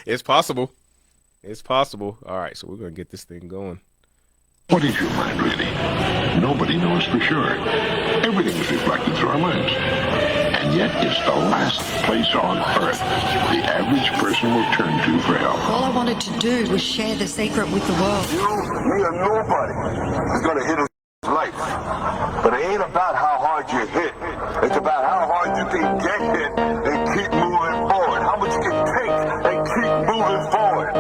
It's possible. It's possible. All right, so we're gonna get this thing going. What is your mind really? Nobody knows for sure. Everything is reflected through our minds. And yet it's the last place on earth the average person will turn to for help. All I wanted to do was share the secret with the world. You, me, or nobody is gonna hit his life. But it ain't about how hard you hit. It's about how hard you can get hit and keep moving forward. How much you can take and keep moving forward.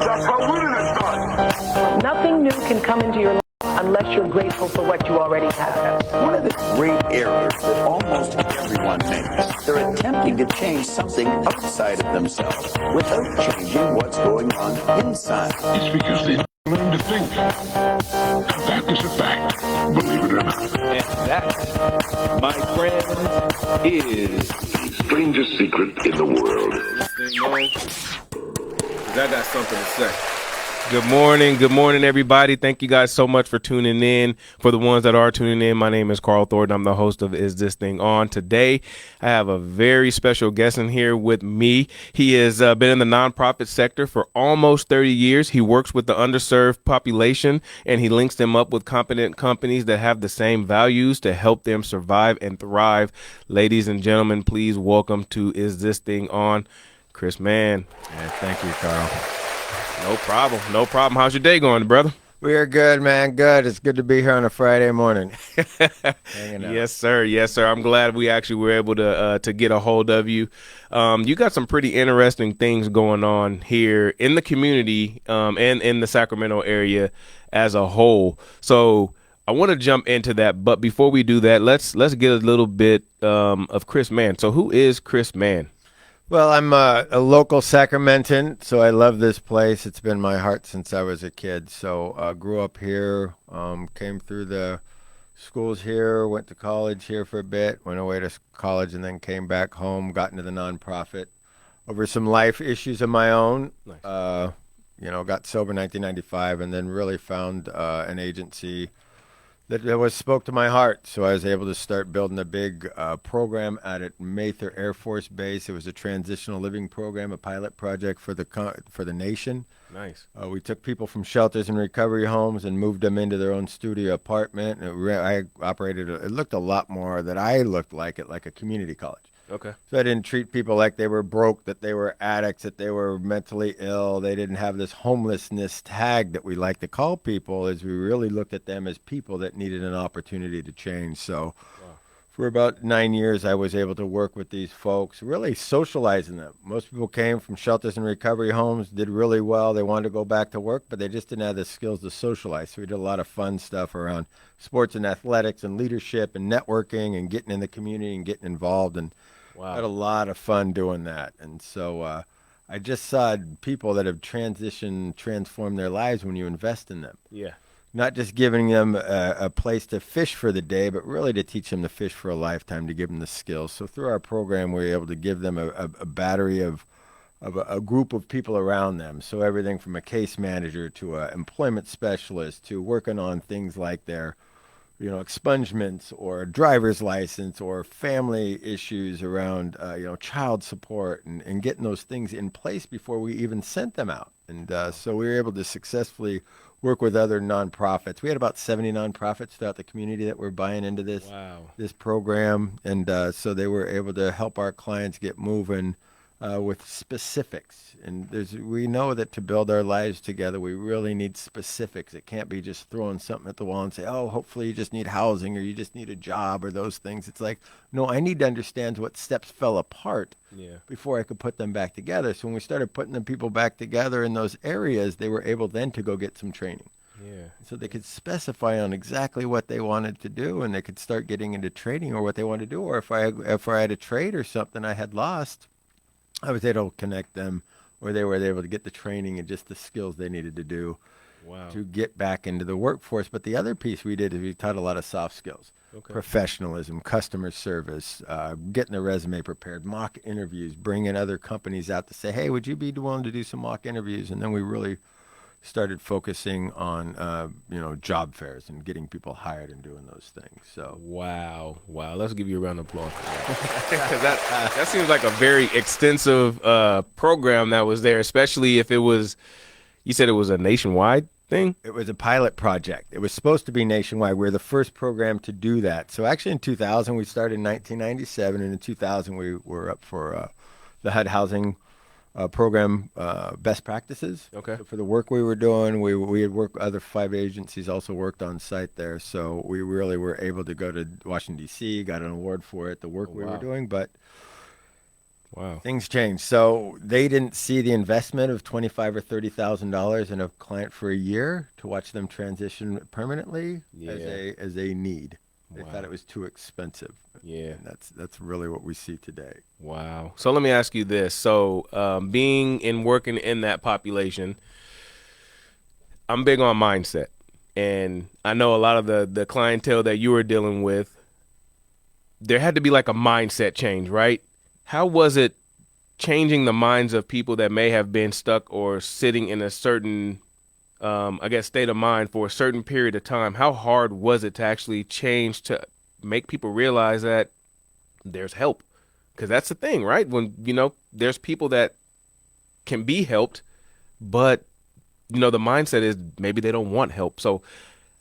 That's what winning is done. Nothing new can come into your life unless you're grateful for what you already have. One of the great errors that almost everyone makes, they're attempting to change something outside of themselves without changing what's going on inside. It's because they learn to think. That is a fact, believe it or not. And that, my friend, is The strangest secret in the world. I got something to say. Good morning, everybody. Thank you guys so much for tuning in. For the ones that are tuning in, my name is Carl Thornton. I'm the host of Is This Thing On? Today, I have a very special guest in here with me. He has been in the nonprofit sector for almost 30 years. He works with the underserved population, and he links them up with competent companies that have the same values to help them survive and thrive. Ladies and gentlemen, please welcome to Is This Thing On? Chris Mann. Yeah, thank you, Carl. No problem. No problem. How's your day going, brother? We are good, man. Good. It's good to be here on a Friday morning. Hanging out. Yes, sir. Yes, sir. I'm glad we actually were able to get a hold of you. You got some pretty interesting things going on here in the community and in the Sacramento area as a whole. So I want to jump into that, but before we do that, let's get a little bit of Chris Mann. So who is Chris Mann? Well, I'm a local Sacramentan, so I love this place. It's been my heart since I was a kid. So grew up here, came through the schools here, went to college here for a bit, went away to college, and then came back home, got into the nonprofit over some life issues of my own. Nice. Got sober in 1995, and then really found an agency that spoke to my heart. So I was able to start building a big program out at Mather Air Force Base. It was a transitional living program, a pilot project for the nation. Nice. We took people from shelters and recovery homes and moved them into their own studio apartment. I operated. It looked a lot more that I looked like a community college. Okay. So I didn't treat people like they were broke, that they were addicts, that they were mentally ill. They didn't have this homelessness tag that we like to call people, as we really looked at them as people that needed an opportunity to change. So for about 9 years, I was able to work with these folks, really socializing them. Most people came from shelters and recovery homes, did really well. They wanted to go back to work, but they just didn't have the skills to socialize. So we did a lot of fun stuff around sports and athletics and leadership and networking and getting in the community and getting involved. And had a lot of fun doing that. And so I just saw people that have transformed their lives when you invest in them. Yeah. Not just giving them a place to fish for the day, but really to teach them to fish for a lifetime, to give them the skills. So through our program, we were able to give them a battery of a group of people around them. So everything from a case manager to an employment specialist to working on things like their expungements or driver's license or family issues around, child support and getting those things in place before we even sent them out. And so we were able to successfully work with other nonprofits. We had about 70 nonprofits throughout the community that were buying into this program. And so they were able to help our clients get moving with specifics. And we know that to build our lives together, we really need specifics. It can't be just throwing something at the wall and say, oh, hopefully you just need housing or you just need a job or those things. It's like, no, I need to understand what steps fell apart before I could put them back together. So when we started putting the people back together in those areas, they were able then to go get some training. Yeah. So they could specify on exactly what they wanted to do, and they could start getting into training or what they wanted to do. Or if I had a trade or something I had lost, I was able to connect them, or they were able to get the training and just the skills they needed to do to get back into the workforce. But the other piece we did is we taught a lot of soft skills, professionalism, customer service, getting the resume prepared, mock interviews, bringing other companies out to say, hey, would you be willing to do some mock interviews? And then we really started focusing on, job fairs and getting people hired and doing those things. So Wow. Let's give you a round of applause for that. 'Cause that seems like a very extensive program that was there, especially if it was, you said it was a nationwide thing? it was a pilot project. It was supposed to be nationwide. We're the first program to do that. So actually in 2000, we started in 1997, and in 2000, we were up for the HUD housing program best practices. Okay. So for the work we were doing, we had worked, other 5 agencies also worked on site there. So we really were able to go to Washington, D.C., got an award for it, the work we were wow. doing. But Wow. things changed. So they didn't see the investment of $25,000 or $30,000 in a client for a year to watch them transition permanently as a need. They thought it was too expensive. Yeah. And that's really what we see today. Wow. So let me ask you this. So being and working in that population, I'm big on mindset. And I know a lot of the clientele that you were dealing with, there had to be like a mindset change, right? How was it changing the minds of people that may have been stuck or sitting in a certain, state of mind for a certain period of time? How hard was it to actually change to make people realize that there's help? Because that's the thing, right? When, there's people that can be helped, but, the mindset is maybe they don't want help. So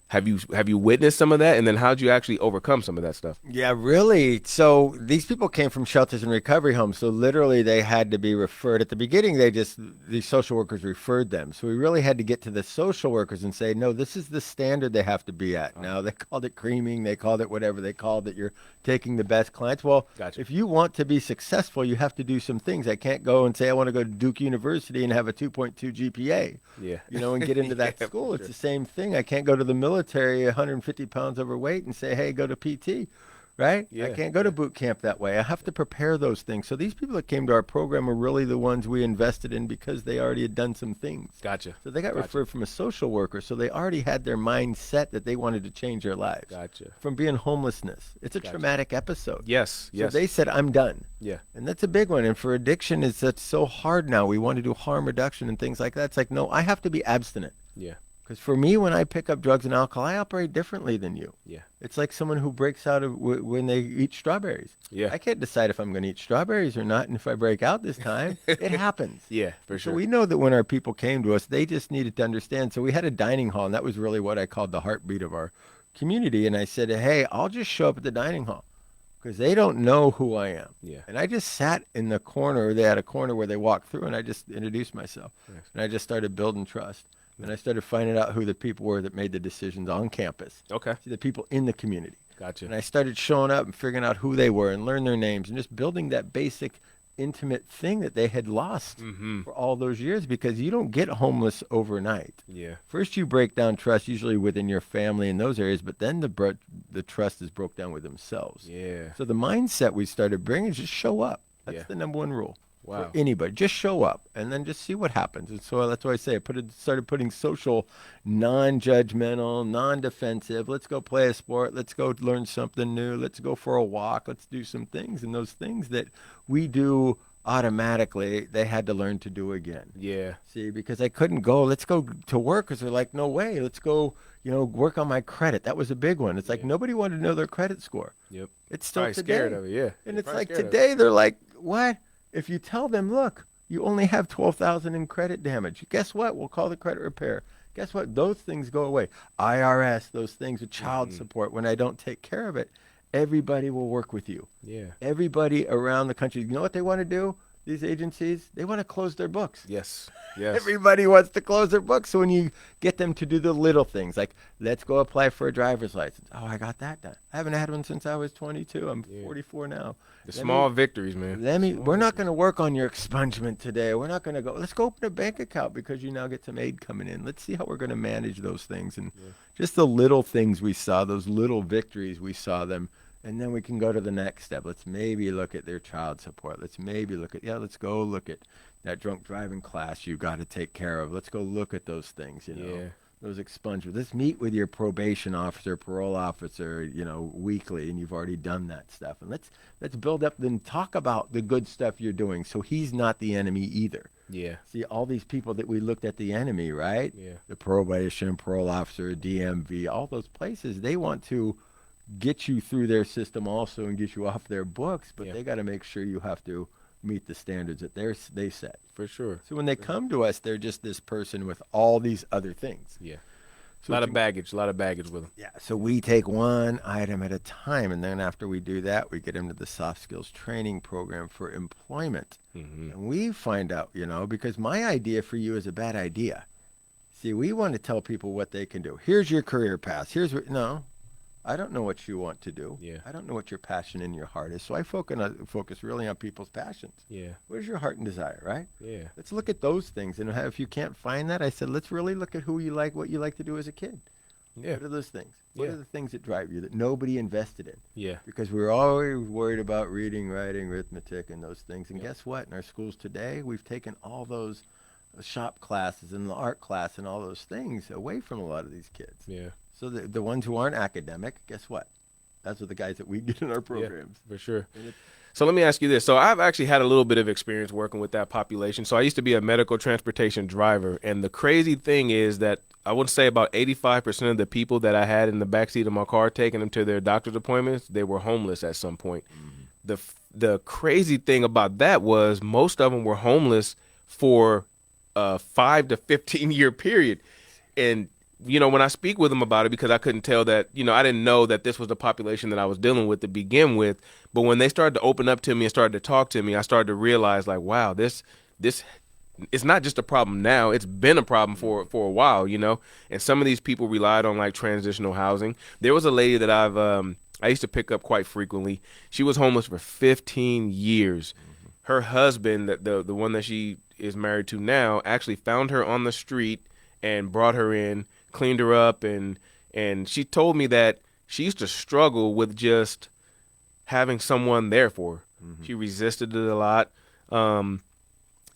have you witnessed some of that? And then how'd you actually overcome some of that stuff? Yeah, really. So these people came from shelters and recovery homes. So literally they had to be referred. At the beginning, these social workers referred them. So we really had to get to the social workers and say, no, this is the standard they have to be at. Now, they called it creaming. They called it whatever they called it. You're taking the best clients. Well, Gotcha. If you want to be successful, you have to do some things. I can't go and say I want to go to Duke University and have a 2.2 GPA. Yeah. And get into that Yeah, school. for It's sure. the same thing. I can't go to the military 150 pounds overweight and say, hey, go to PT, right? Yeah, I can't go to boot camp that way. I have to prepare those things. So these people that came to our program are really the ones we invested in because they already had done some things. Gotcha. So they got referred from a social worker. So they already had their mindset that they wanted to change their lives. Gotcha. From being homelessness. It's a traumatic episode. Yes. So they said, I'm done. Yeah. And that's a big one. And for addiction, that's so hard now. We want to do harm reduction and things like that. It's like, no, I have to be abstinent. Yeah. Because for me, when I pick up drugs and alcohol, I operate differently than you. Yeah. It's like someone who breaks out of when they eat strawberries. Yeah. I can't decide if I'm going to eat strawberries or not. And if I break out this time, it happens. Yeah, for So sure. we know that when our people came to us, they just needed to understand. So we had a dining hall, and that was really what I called the heartbeat of our community. And I said, hey, I'll just show up at the dining hall because they don't know who I am. Yeah. And I just sat in the corner. They had a corner where they walked through, and I just introduced myself. Nice. And I just started building trust. And I started finding out who the people were that made the decisions on campus. Okay. See, the people in the community. Gotcha. And I started showing up and figuring out who they were and learn their names and just building that basic, intimate thing that they had lost for all those years because you don't get homeless overnight. Yeah. First, you break down trust, usually within your family in those areas, but then the trust is broke down with themselves. Yeah. So the mindset we started bringing is just show up. That's Yeah. the number one rule. Wow. For anybody, just show up and then just see what happens. And so that's why I say started putting social, non-judgmental, non-defensive. Let's go play a sport. Let's go learn something new. Let's go for a walk. Let's do some things. And those things that we do automatically, they had to learn to do again. Yeah. See, because I couldn't go, let's go to work because they're like, no way. Let's go, work on my credit. That was a big one. It's like nobody wanted to know their credit score. Yep. It's still Probably today. scared of it, yeah. And You're it's probably like scared of it. today they're like, what? If you tell them, look, you only have $12,000 in credit damage. Guess what? We'll call the credit repair. Guess what? Those things go away. IRS, those things with child support, when I don't take care of it, everybody will work with you. Yeah. Everybody around the country. You know what they want to do? These agencies, they want to close their books. Yes. Yes. Everybody wants to close their books. So when you get them to do the little things, like let's go apply for a driver's license. Oh, I got that done. I haven't had one since I was 22. I'm 44 now. The small victories, man. We're not going to work on your expungement today. We're not going to go. Let's go open a bank account because you now get some aid coming in. Let's see how we're going to manage those things. And just the little things we saw, those little victories, we saw them. And then we can go to the next step. Let's maybe look at their child support. Let's maybe look at, let's go look at that drunk driving class you got to take care of. Let's go look at those things, those expungements. Let's meet with your probation officer, parole officer, weekly, and you've already done that stuff. And let's build up, then talk about the good stuff you're doing so he's not the enemy either. Yeah. See, all these people that we looked at the enemy, right? Yeah. The probation, parole officer, DMV, all those places, they want to get you through their system also and get you off their books, but Yeah. they got to make sure you have to meet the standards that they set. For sure. So when they come to us, they're just this person with all these other things. Yeah. So a lot of baggage with them. Yeah, so we take one item at a time, and then after we do that, we get them to the soft skills training program for employment. Mm-hmm. And we find out, because my idea for you is a bad idea. See, we want to tell people what they can do. Here's your career path. No, I don't know what you want to do. Yeah. I don't know what your passion in your heart is. So I focus really on people's passions. Yeah. What is your heart and desire, right? Yeah. Let's look at those things. And if you can't find that, I said, let's really look at who you like, what you like to do as a kid. Yeah. What are those things? What Yeah. are the things that drive you that nobody invested in? Yeah. Because we were always worried about reading, writing, arithmetic, and those things. And Yeah. guess what? In our schools today, we've taken all those shop classes and the art class and all those things away from a lot of these kids. Yeah. So the ones who aren't academic, guess what? Those are the guys that we get in our programs. Yeah, for sure. So let me ask you this. So I've actually had a little bit of experience working with that population. So I used to be a medical transportation driver. And the crazy thing is that I would say about 85% of the people that I had in the backseat of my car taking them to their doctor's appointments, they were homeless at some point. Mm-hmm. The crazy thing about that was most of them were homeless for a 5 to 15 year period. And when I speak with them about it, because I couldn't tell that, I didn't know that this was the population that I was dealing with to begin with. But when they started to open up to me and started to talk to me, I started to realize, like, wow, this it's not just a problem now. It's been a problem for a while, And some of these people relied on like transitional housing. There was a lady that I used to pick up quite frequently. She was homeless for 15 years. Mm-hmm. Her husband, the one that she is married to now, actually found her on the street and brought her in, cleaned her up, and she told me that she used to struggle with just having someone there for her. Mm-hmm. She resisted it a lot.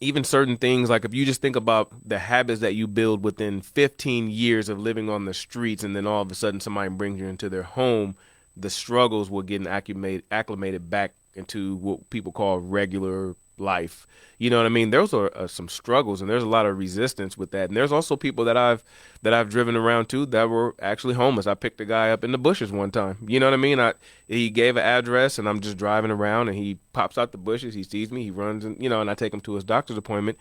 Even certain things, like if you just think about the habits that you build within 15 years of living on the streets, and then all of a sudden somebody brings you into their home, the struggles will get acclimated back into what people call regular life. You know what I mean? Those are some struggles, and there's a lot of resistance with that. And there's also people that I've driven around to that were actually homeless. I picked a guy up in the bushes one time. You know what I mean? He gave an address, and I'm just driving around, and he pops out the bushes. He sees me. He runs, and I take him to his doctor's appointment.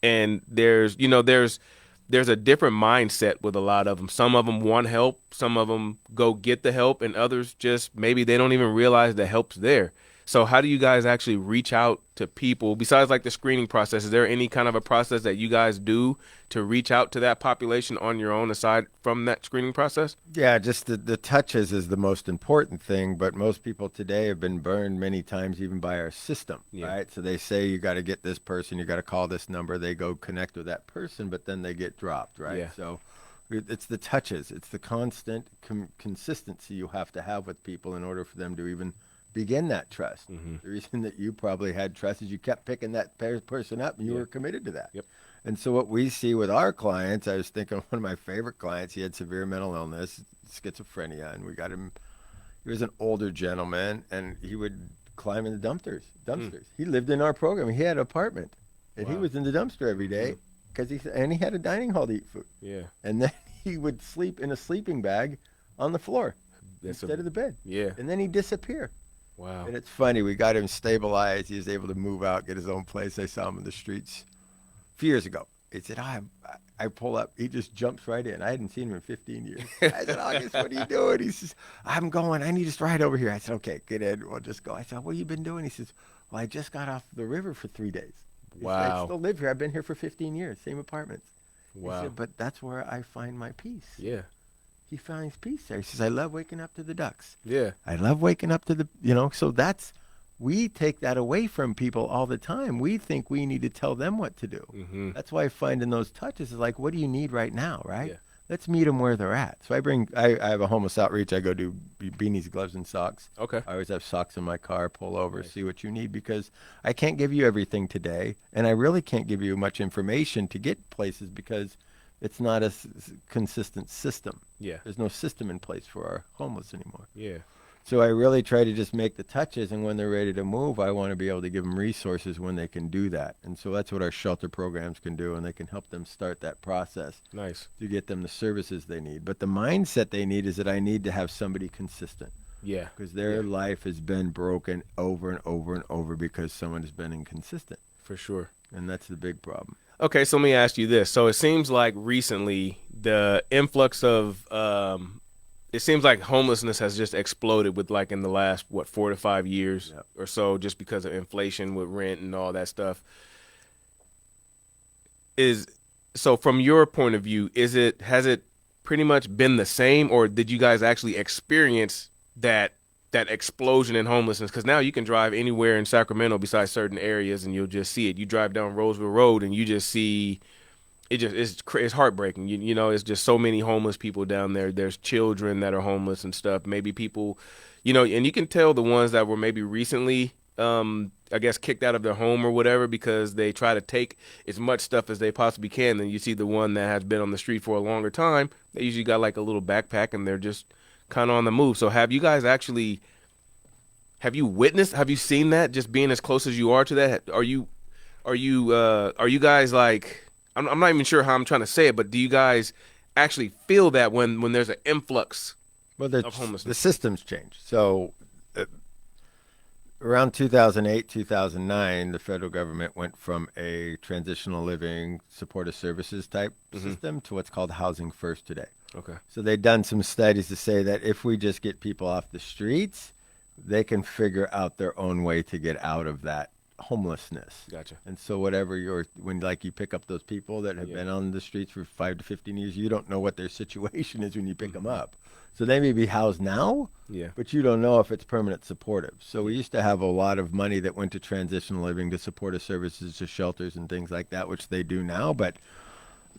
And there's a different mindset with a lot of them. Some of them want help. Some of them go get the help, and others just maybe they don't even realize the help's there. So how do you guys actually reach out to people besides like the screening process? Is there any kind of a process that you guys do to reach out to that population on your own aside from that screening process? Yeah, just the touches is the most important thing. But most people today have been burned many times even by our system, right? So they say you got to get this person, you got to call this number. They go connect with that person, but then they get dropped, right? Yeah. So it's the touches. It's the constant consistency you have to have with people in order for them to even begin that trust. Mm-hmm. The reason that you probably had trust is you kept picking that person up and you were committed to that. Yep. And so what we see with our clients, I was thinking of one of my favorite clients, he had severe mental illness, schizophrenia, and we got him, he was an older gentleman, and he would climb in the dumpsters. He lived in our program. He had an apartment, and he was in the dumpster every day because he had a dining hall to eat food. Yeah. And then he would sleep in a sleeping bag on the floor instead of the bed. Yeah. And then he'd disappear. Wow. And it's funny, we got him stabilized. He was able to move out, get his own place. I saw him in the streets a few years ago. He said, I pull up. He just jumps right in. I hadn't seen him in 15 years. I said, August, what are you doing? He says, I'm going. I need to ride over here. I said, okay, get in. We'll just go. I said, what have you been doing? He says, well, I just got off the river for 3 days. He Wow. said, I still live here. I've been here for 15 years, same apartments. Wow. He said, but that's where I find my peace. Yeah. He finds peace there. He says, I love waking up to the ducks. Yeah. I love waking up to the, so we take that away from people all the time. We think we need to tell them what to do. Mm-hmm. That's why I find in those touches is like, what do you need right now, right? Yeah. Let's meet them where they're at. So I have a homeless outreach. I go do beanies, gloves, and socks. Okay. I always have socks in my car, pull over, see what you need, because I can't give you everything today, and I really can't give you much information to get places because it's not a consistent system. Yeah. There's no system in place for our homeless anymore. Yeah. So I really try to just make the touches, and when they're ready to move, I want to be able to give them resources when they can do that. And so that's what our shelter programs can do, and they can help them start that process. Nice. To get them the services they need. But the mindset they need is that I need to have somebody consistent. Yeah. Because their life has been broken over and over and over because someone has been inconsistent. For sure. And that's the big problem. Okay, so let me ask you this. So it seems like recently the influx of it seems like homelessness has just exploded with like in the last 4 to 5 years or so, just because of inflation with rent and all that stuff. So from your point of view, has it pretty much been the same, or did you guys actually experience that explosion in homelessness? Because now you can drive anywhere in Sacramento besides certain areas and you'll just see it. You drive down Roseville Road and you just see it. It's heartbreaking. You know, it's just so many homeless people down there. There's children that are homeless and stuff. Maybe people, you know, and you can tell the ones that were maybe recently I guess kicked out of their home or whatever because they try to take as much stuff as they possibly can. Then you see the one that has been on the street for a longer time. They usually got like a little backpack and they're just kind of on the move. So have you seen that, just being as close as you are to that? Are you guys like, I'm not even sure how I'm trying to say it, but do you guys actually feel that when there's an influx of homelessness? The system's changed. So around 2008, 2009, the federal government went from a transitional living supportive services type system to what's called Housing First today. Okay. So they've done some studies to say that if we just get people off the streets, they can figure out their own way to get out of that homelessness. Gotcha. And so whatever when you pick up those people that have been on the streets for 5 to 15 years, you don't know what their situation is when you pick them up. So they may be housed now, but you don't know if it's permanent supportive. So we used to have a lot of money that went to transitional living, to supportive services, to shelters and things like that, which they do now, but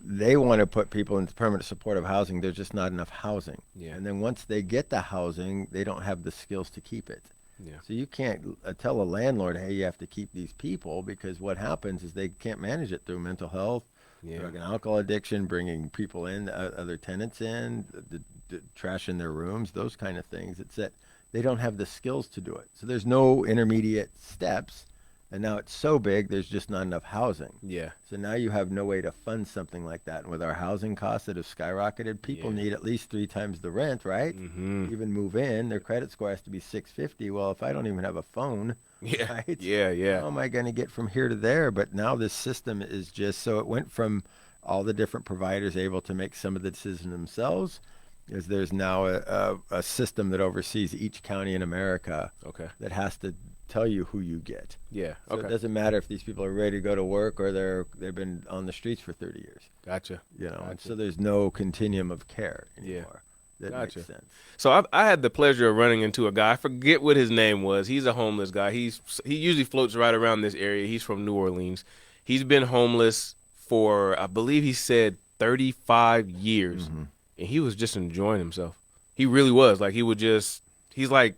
they want to put people into permanent supportive housing. There's just not enough housing. Yeah. And then once they get the housing, they don't have the skills to keep it. Yeah. So you can't tell a landlord, hey, you have to keep these people, because what happens is they can't manage it through mental health, drug and alcohol addiction, bringing people in, other tenants in, the trash in their rooms, those kind of things. It's that they don't have the skills to do it. So there's no intermediate steps. And now it's so big, there's just not enough housing. Yeah. So now you have no way to fund something like that. And with our housing costs that have skyrocketed, people need at least 3 times the rent, right? Mm-hmm. Even move in, their credit score has to be 650. Well, if I don't even have a phone, right? Yeah. How am I going to get from here to there? But now this system is just, so it went from all the different providers able to make some of the decisions themselves, is there's now a system that oversees each county in America that has to tell you who you get. Yeah. So it doesn't matter if these people are ready to go to work or they've been on the streets for 30 years. Gotcha. You know, and so there's no continuum of care anymore. That Gotcha. makes sense. So I had the pleasure of running into a guy. I forget what his name was. He's a homeless guy. He usually floats right around this area. He's from New Orleans. He's been homeless for, I believe he said 35 years. Mm-hmm. And he was just enjoying himself. He really was. Like he was like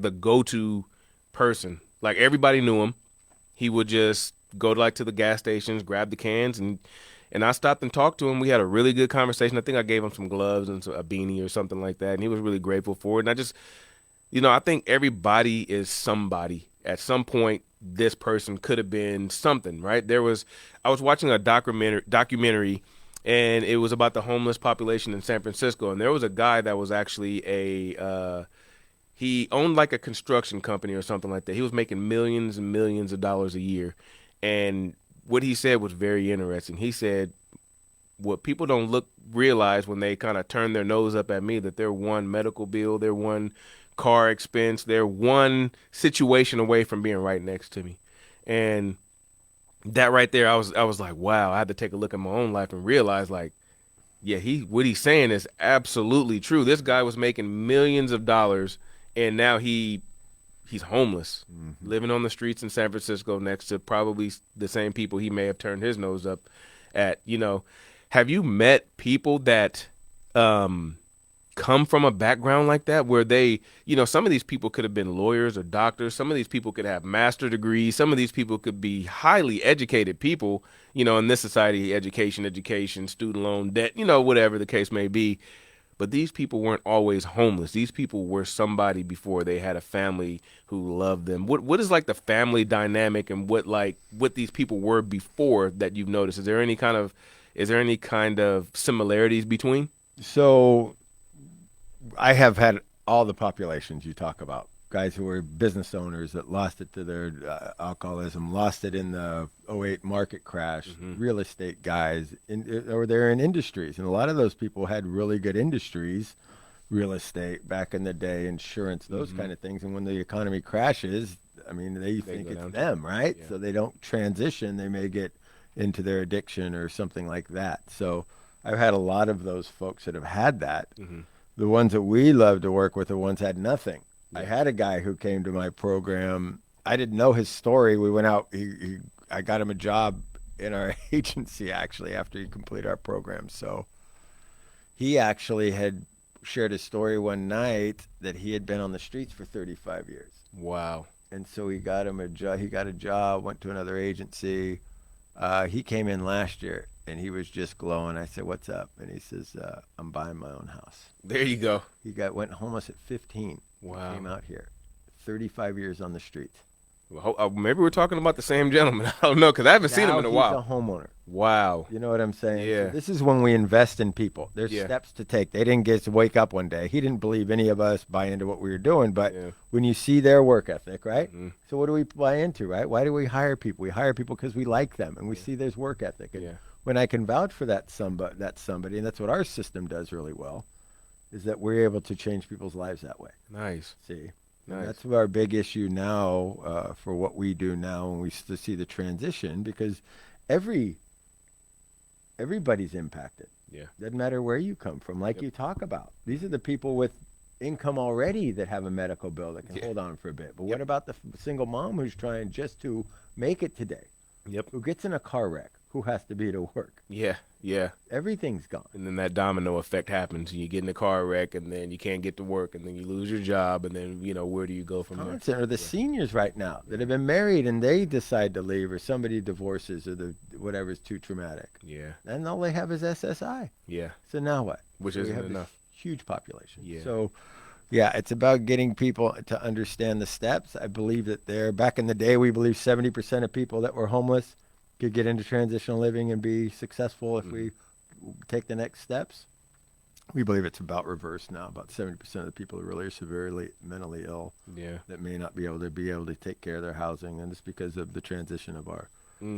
the go-to person. Like everybody knew him. He would just go to the gas stations, grab the cans, and I stopped and talked to him. We had a really good conversation. I think I gave him some gloves and a beanie or something like that, and he was really grateful for it. And I just, I think everybody is somebody. At some point, this person could have been something, right? I was watching a documentary, and it was about the homeless population in San Francisco, and there was a guy that was actually he owned like a construction company or something like that. He was making millions and millions of dollars a year. And what he said was very interesting. He said, what people don't realize when they kind of turn their nose up at me, that they're one medical bill, they're one car expense, they're one situation away from being right next to me. And that right there, I was like, wow, I had to take a look at my own life and realize, like, yeah, what he's saying is absolutely true. This guy was making millions of dollars, and now he's homeless, living on the streets in San Francisco next to probably the same people he may have turned his nose up at. Have you met people that come from a background like that, where they, some of these people could have been lawyers or doctors. Some of these people could have master degrees. Some of these people could be highly educated people, in this society, education, student loan debt, whatever the case may be. but these people weren't always homeless. These people were somebody before they had a family who loved them. What is like the family dynamic and what these people were before that you've noticed? Is there any kind of similarities between? So I have had all the populations you talk about. Guys who were business owners that lost it to their alcoholism, lost it in the '08 market crash, real estate guys, or they're in industries. And a lot of those people had really good industries, real estate back in the day, insurance, those kind of things. And when the economy crashes, I mean, they think it's them, right? Yeah. So they don't transition. They may get into their addiction or something like that. So I've had a lot of those folks that have had that. The ones that we love to work with are ones that had nothing. I had a guy who came to my program. I didn't know his story. We went out. I got him a job in our agency, actually, after he completed our program. So he actually had shared a story one night that he had been on the streets for 35 years. Wow. And so he got him a job. He got a job, went to another agency. He came in last year, and he was just glowing. I said, "What's up?" And he says, "I'm buying my own house." There you go. He went homeless at 15. Wow. Came out here, 35 years on the streets. Well, maybe we're talking about the same gentleman. I don't know because I haven't seen him in a while. He's a homeowner. Wow. You know what I'm saying? Yeah. So this is when we invest in people. There's steps to take. They didn't get to wake up one day. He didn't believe any of us buy into what we were doing, but when you see their work ethic, right? So what do we buy into, right? Why do we hire people? We hire people because we like them and we see there's work ethic. And when I can vouch for that somebody, and that's what our system does really well, is that we're able to change people's lives that way. Nice. See? Nice. And that's our big issue now for what we do now when we see the transition, because everybody's impacted. Yeah. Doesn't matter where you come from, like you talk about. These are the people with income already that have a medical bill that can hold on for a bit. But what about the single mom who's trying just to make it today? Yep. Who gets in a car wreck? Who has to be to work? Yeah. Yeah. Everything's gone. And then that domino effect happens. You get in a car wreck, and then you can't get to work, and then you lose your job, and then where do you go from there? Or the seniors right now that have been married and they decide to leave, or somebody divorces, or whatever's too traumatic. Yeah. And all they have is SSI. Yeah. So now what? Which we isn't have enough. This huge population. Yeah. So, yeah, it's about getting people to understand the steps. I believe that back in the day, we believed 70% of people that were homeless could get into transitional living and be successful if we take the next steps. We believe it's about reverse now. About 70% of the people who really are severely mentally ill that may not be able to take care of their housing, and it's because of the transition of our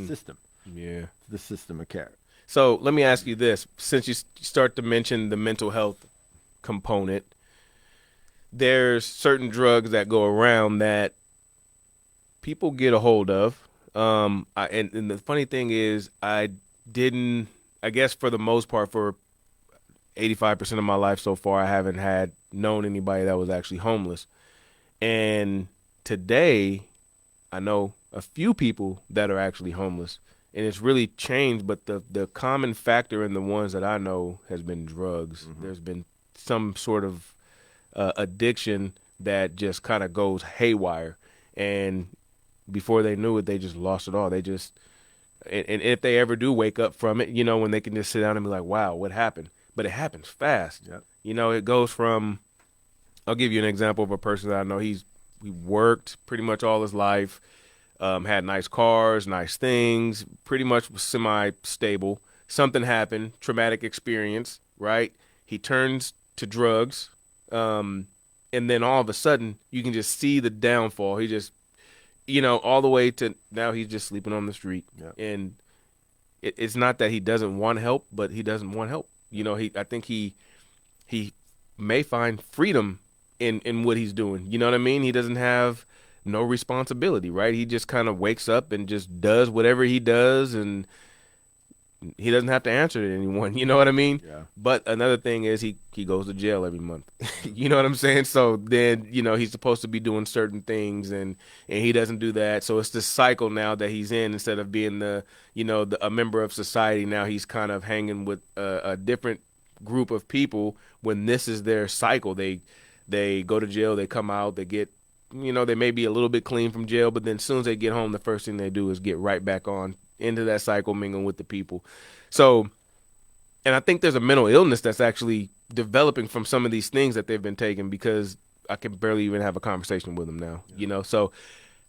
system. Yeah. The system of care. So let me ask you this. Since you start to mention the mental health component, there's certain drugs that go around that people get a hold of. And the funny thing is, I guess for the most part, for 85% of my life so far, I haven't known anybody that was actually homeless. And today, I know a few people that are actually homeless, and it's really changed. But the common factor in the ones that I know has been drugs. There's been some sort of addiction that just kind of goes haywire, and before they knew it, they just lost it all. And if they ever do wake up from it, when they can just sit down and be like, wow, what happened? But it happens fast. Yep. It goes from, I'll give you an example of a person that I know. He worked pretty much all his life, had nice cars, nice things, pretty much was semi-stable. Something happened, traumatic experience, right? He turns to drugs, and then all of a sudden, you can just see the downfall. He just all the way to now he's just sleeping on the street. Yep. And it's not that he doesn't want help, but he doesn't want help. I think he may find freedom in what he's doing. You know what I mean? He doesn't have no responsibility, right? He just kind of wakes up and just does whatever he does, and he doesn't have to answer to anyone. You know what I mean? Yeah. But another thing is he goes to jail every month. You know what I'm saying? So then, he's supposed to be doing certain things, and he doesn't do that. So it's this cycle now that he's in. Instead of being a member of society, now he's kind of hanging with a different group of people when this is their cycle. They go to jail, they come out, they get, they may be a little bit clean from jail, but then as soon as they get home, the first thing they do is get right back on into that cycle, mingling with the people. So, and I think there's a mental illness that's actually developing from some of these things that they've been taking, because I can barely even have a conversation with them now, you know? So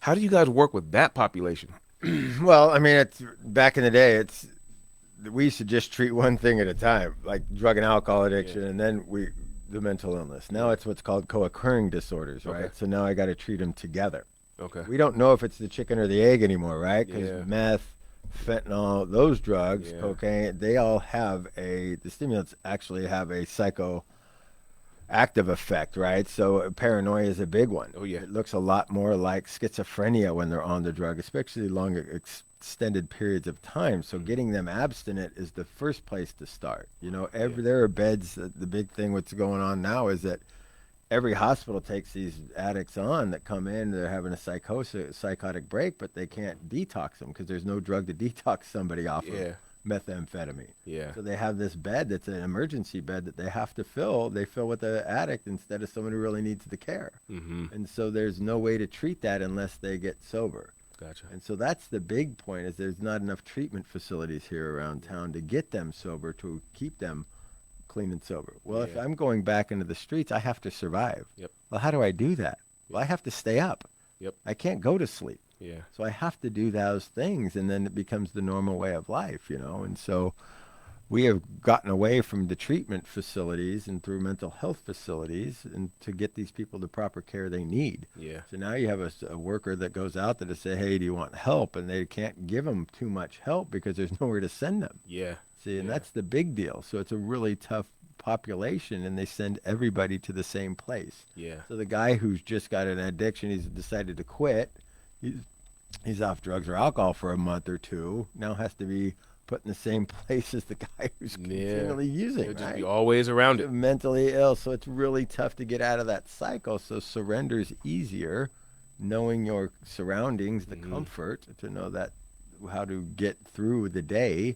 how do you guys work with that population? Well, I mean, it's back in the day. We used to just treat one thing at a time, like drug and alcohol addiction, and then the mental illness. Now it's what's called co-occurring disorders, right? Okay. So now I got to treat them together. Okay. We don't know if it's the chicken or the egg anymore, right? Because Yeah. meth, fentanyl, those drugs, Yeah. cocaine, they all have the stimulants actually have a psychoactive effect, right? So paranoia is a big one. Oh, yeah. It looks a lot more like schizophrenia when they're on the drug, especially long extended periods of time. So getting them abstinent is the first place to start. You know, there are beds. The big thing what's going on now is that every hospital takes these addicts on that come in. They're having a psychotic break, but they can't detox them because there's no drug to detox somebody off of methamphetamine. Yeah. So they have this bed that's an emergency bed that they have to fill. They fill with the addict instead of someone who really needs the care. Mm-hmm. And so there's no way to treat that unless they get sober. Gotcha. And so that's the big point, is there's not enough treatment facilities here around town to get them sober, to keep them clean and sober. Well, if I'm going back into the streets, I have to survive. Yep. Well, how do I do that? Well, I have to stay up. Yep. I can't go to sleep. Yeah. So I have to do those things, and then it becomes the normal way of life, you know. And so we have gotten away from the treatment facilities and through mental health facilities and to get these people the proper care they need. Yeah. So now you have a worker that goes out there to say, hey, do you want help? And they can't give them too much help because there's nowhere to send them. Yeah. See, and that's the big deal. So it's a really tough population, and they send everybody to the same place. Yeah. So the guy who's just got an addiction, he's decided to quit, he's off drugs or alcohol for a month or two, now has to be put in the same place as the guy who's continually using, He'll just right? be always around it. Mentally ill. So it's really tough to get out of that cycle. So surrender is easier, knowing your surroundings, the comfort, to know that how to get through the day,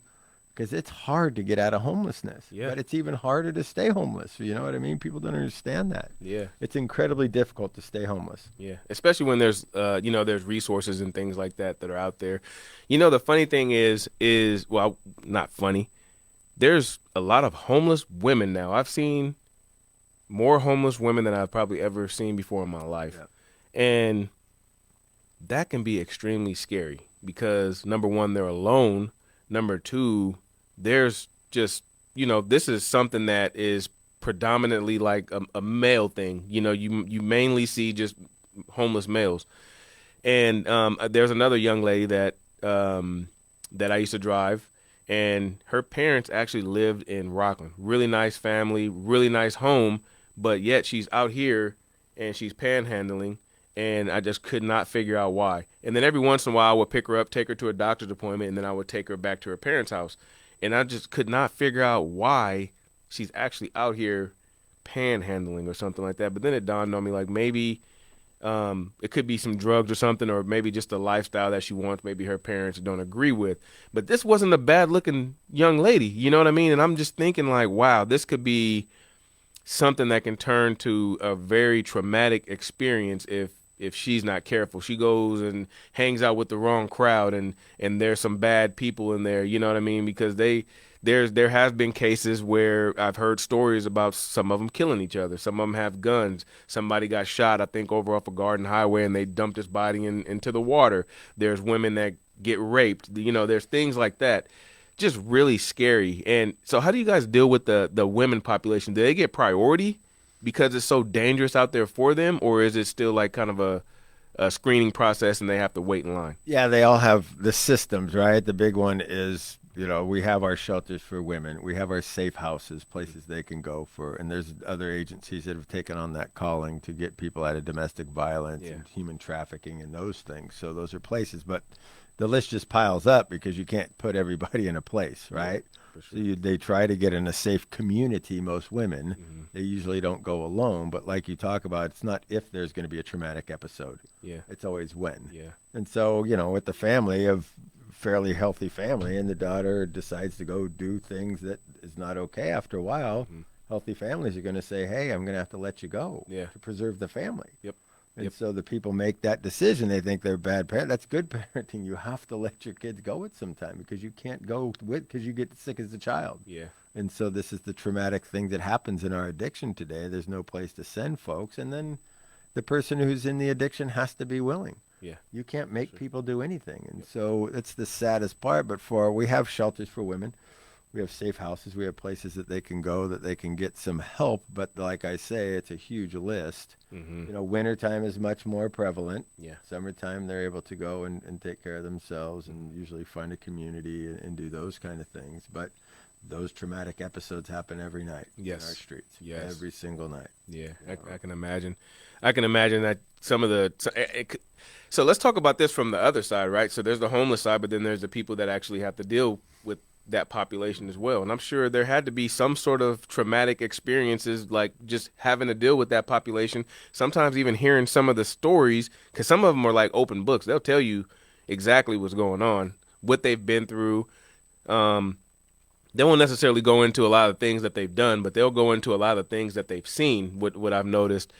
because it's hard to get out of homelessness. Yeah. But it's even harder to stay homeless. You know what I mean? People don't understand that. Yeah. It's incredibly difficult to stay homeless. Yeah, especially when there's, there's resources and things like that that are out there. You know, the funny thing is, well, not funny. There's a lot of homeless women now. I've seen more homeless women than I've probably ever seen before in my life. Yeah. And that can be extremely scary because, number one, they're alone. Number two, there's just, this is something that is predominantly like a male thing. You know, you mainly see just homeless males. And there's another young lady that I used to drive, and her parents actually lived in Rockland. Really nice family, really nice home, but yet she's out here and she's panhandling, and I just could not figure out why. And then every once in a while I would pick her up, take her to a doctor's appointment, and then I would take her back to her parents' house. And I just could not figure out why she's actually out here panhandling or something like that. But then it dawned on me, like, maybe it could be some drugs or something, or maybe just a lifestyle that she wants, maybe her parents don't agree with. But this wasn't a bad-looking young lady, you know what I mean? And I'm just thinking, like, wow, this could be something that can turn to a very traumatic experience if she's not careful. She goes and hangs out with the wrong crowd, and there's some bad people in there, you know what I mean? Because there have been cases where I've heard stories about some of them killing each other. Some of them have guns. Somebody got shot, I think, over off a Garden Highway, and they dumped his body into the water. There's women that get raped. You know, there's things like that. Just really scary. And so how do you guys deal with the women population? Do they get priority because it's so dangerous out there for them, or is it still like kind of a screening process and they have to wait in line? Yeah, they all have the systems, right? The big one is, we have our shelters for women. We have our safe houses, places they can go for. And there's other agencies that have taken on that calling to get people out of domestic violence and human trafficking and those things. So those are places. But the list just piles up because you can't put everybody in a place, right? Yeah, sure. So they try to get in a safe community, most women. Mm-hmm. They usually don't go alone. But like you talk about, it's not if there's going to be a traumatic episode. Yeah. It's always when. Yeah. And so, with the family of fairly healthy family, and the daughter decides to go do things that is not okay after a while, healthy families are going to say, hey, I'm going to have to let you go to preserve the family. Yep. And so the people make that decision. They think they're bad parents. That's good parenting. You have to let your kids go at some time because you can't go with because you get sick as a child. Yeah. And so this is the traumatic thing that happens in our addiction today. There's no place to send folks. And then the person who's in the addiction has to be willing. Yeah. You can't make people do anything. And so it's the saddest part. But we have shelters for women. We have safe houses. We have places that they can go, that they can get some help. But like I say, it's a huge list. Mm-hmm. You know, wintertime is much more prevalent. Yeah. Summertime, they're able to go and take care of themselves and usually find a community and do those kind of things. But those traumatic episodes happen every night in our streets. Yes. Every single night. Yeah, I can imagine. I can imagine that some of the so let's talk about this from the other side, right? So there's the homeless side, but then there's the people that actually have to deal with that population as well. And I'm sure there had to be some sort of traumatic experiences, like just having to deal with that population. Sometimes even hearing some of the stories, because some of them are like open books. They'll tell you exactly what's going on, what they've been through. They won't necessarily go into a lot of things that they've done, but they'll go into a lot of things that they've seen, what I've noticed.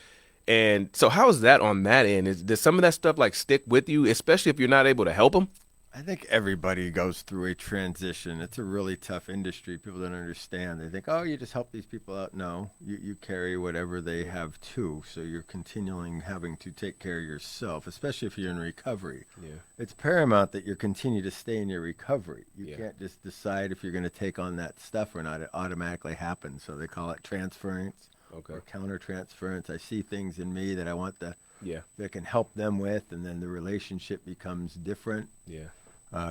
And so how is that on that end? Does some of that stuff like stick with you, especially if you're not able to help them? I think everybody goes through a transition. It's a really tough industry. People don't understand. They think, oh, you just help these people out. No, you carry whatever they have too. So you're continuing having to take care of yourself, especially if you're in recovery. Yeah. It's paramount that you continue to stay in your recovery. You can't just decide if you're going to take on that stuff or not. It automatically happens. So they call it transference or counter-transference. I see things in me that I want that can help them with, and then the relationship becomes different. Yeah.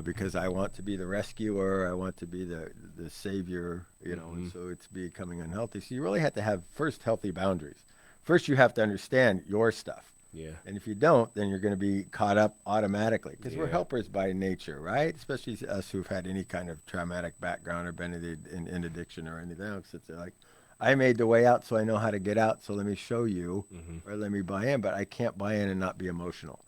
Because I want to be the rescuer, I want to be the savior, you know, and so it's becoming unhealthy. So you really have to have first healthy boundaries. First, you have to understand your stuff. Yeah. And if you don't, then you're going to be caught up automatically because we're helpers by nature, right? Especially us who've had any kind of traumatic background or been in addiction or anything else. It's like, I made the way out, so I know how to get out. So let me show you or let me buy in, but I can't buy in and not be emotional.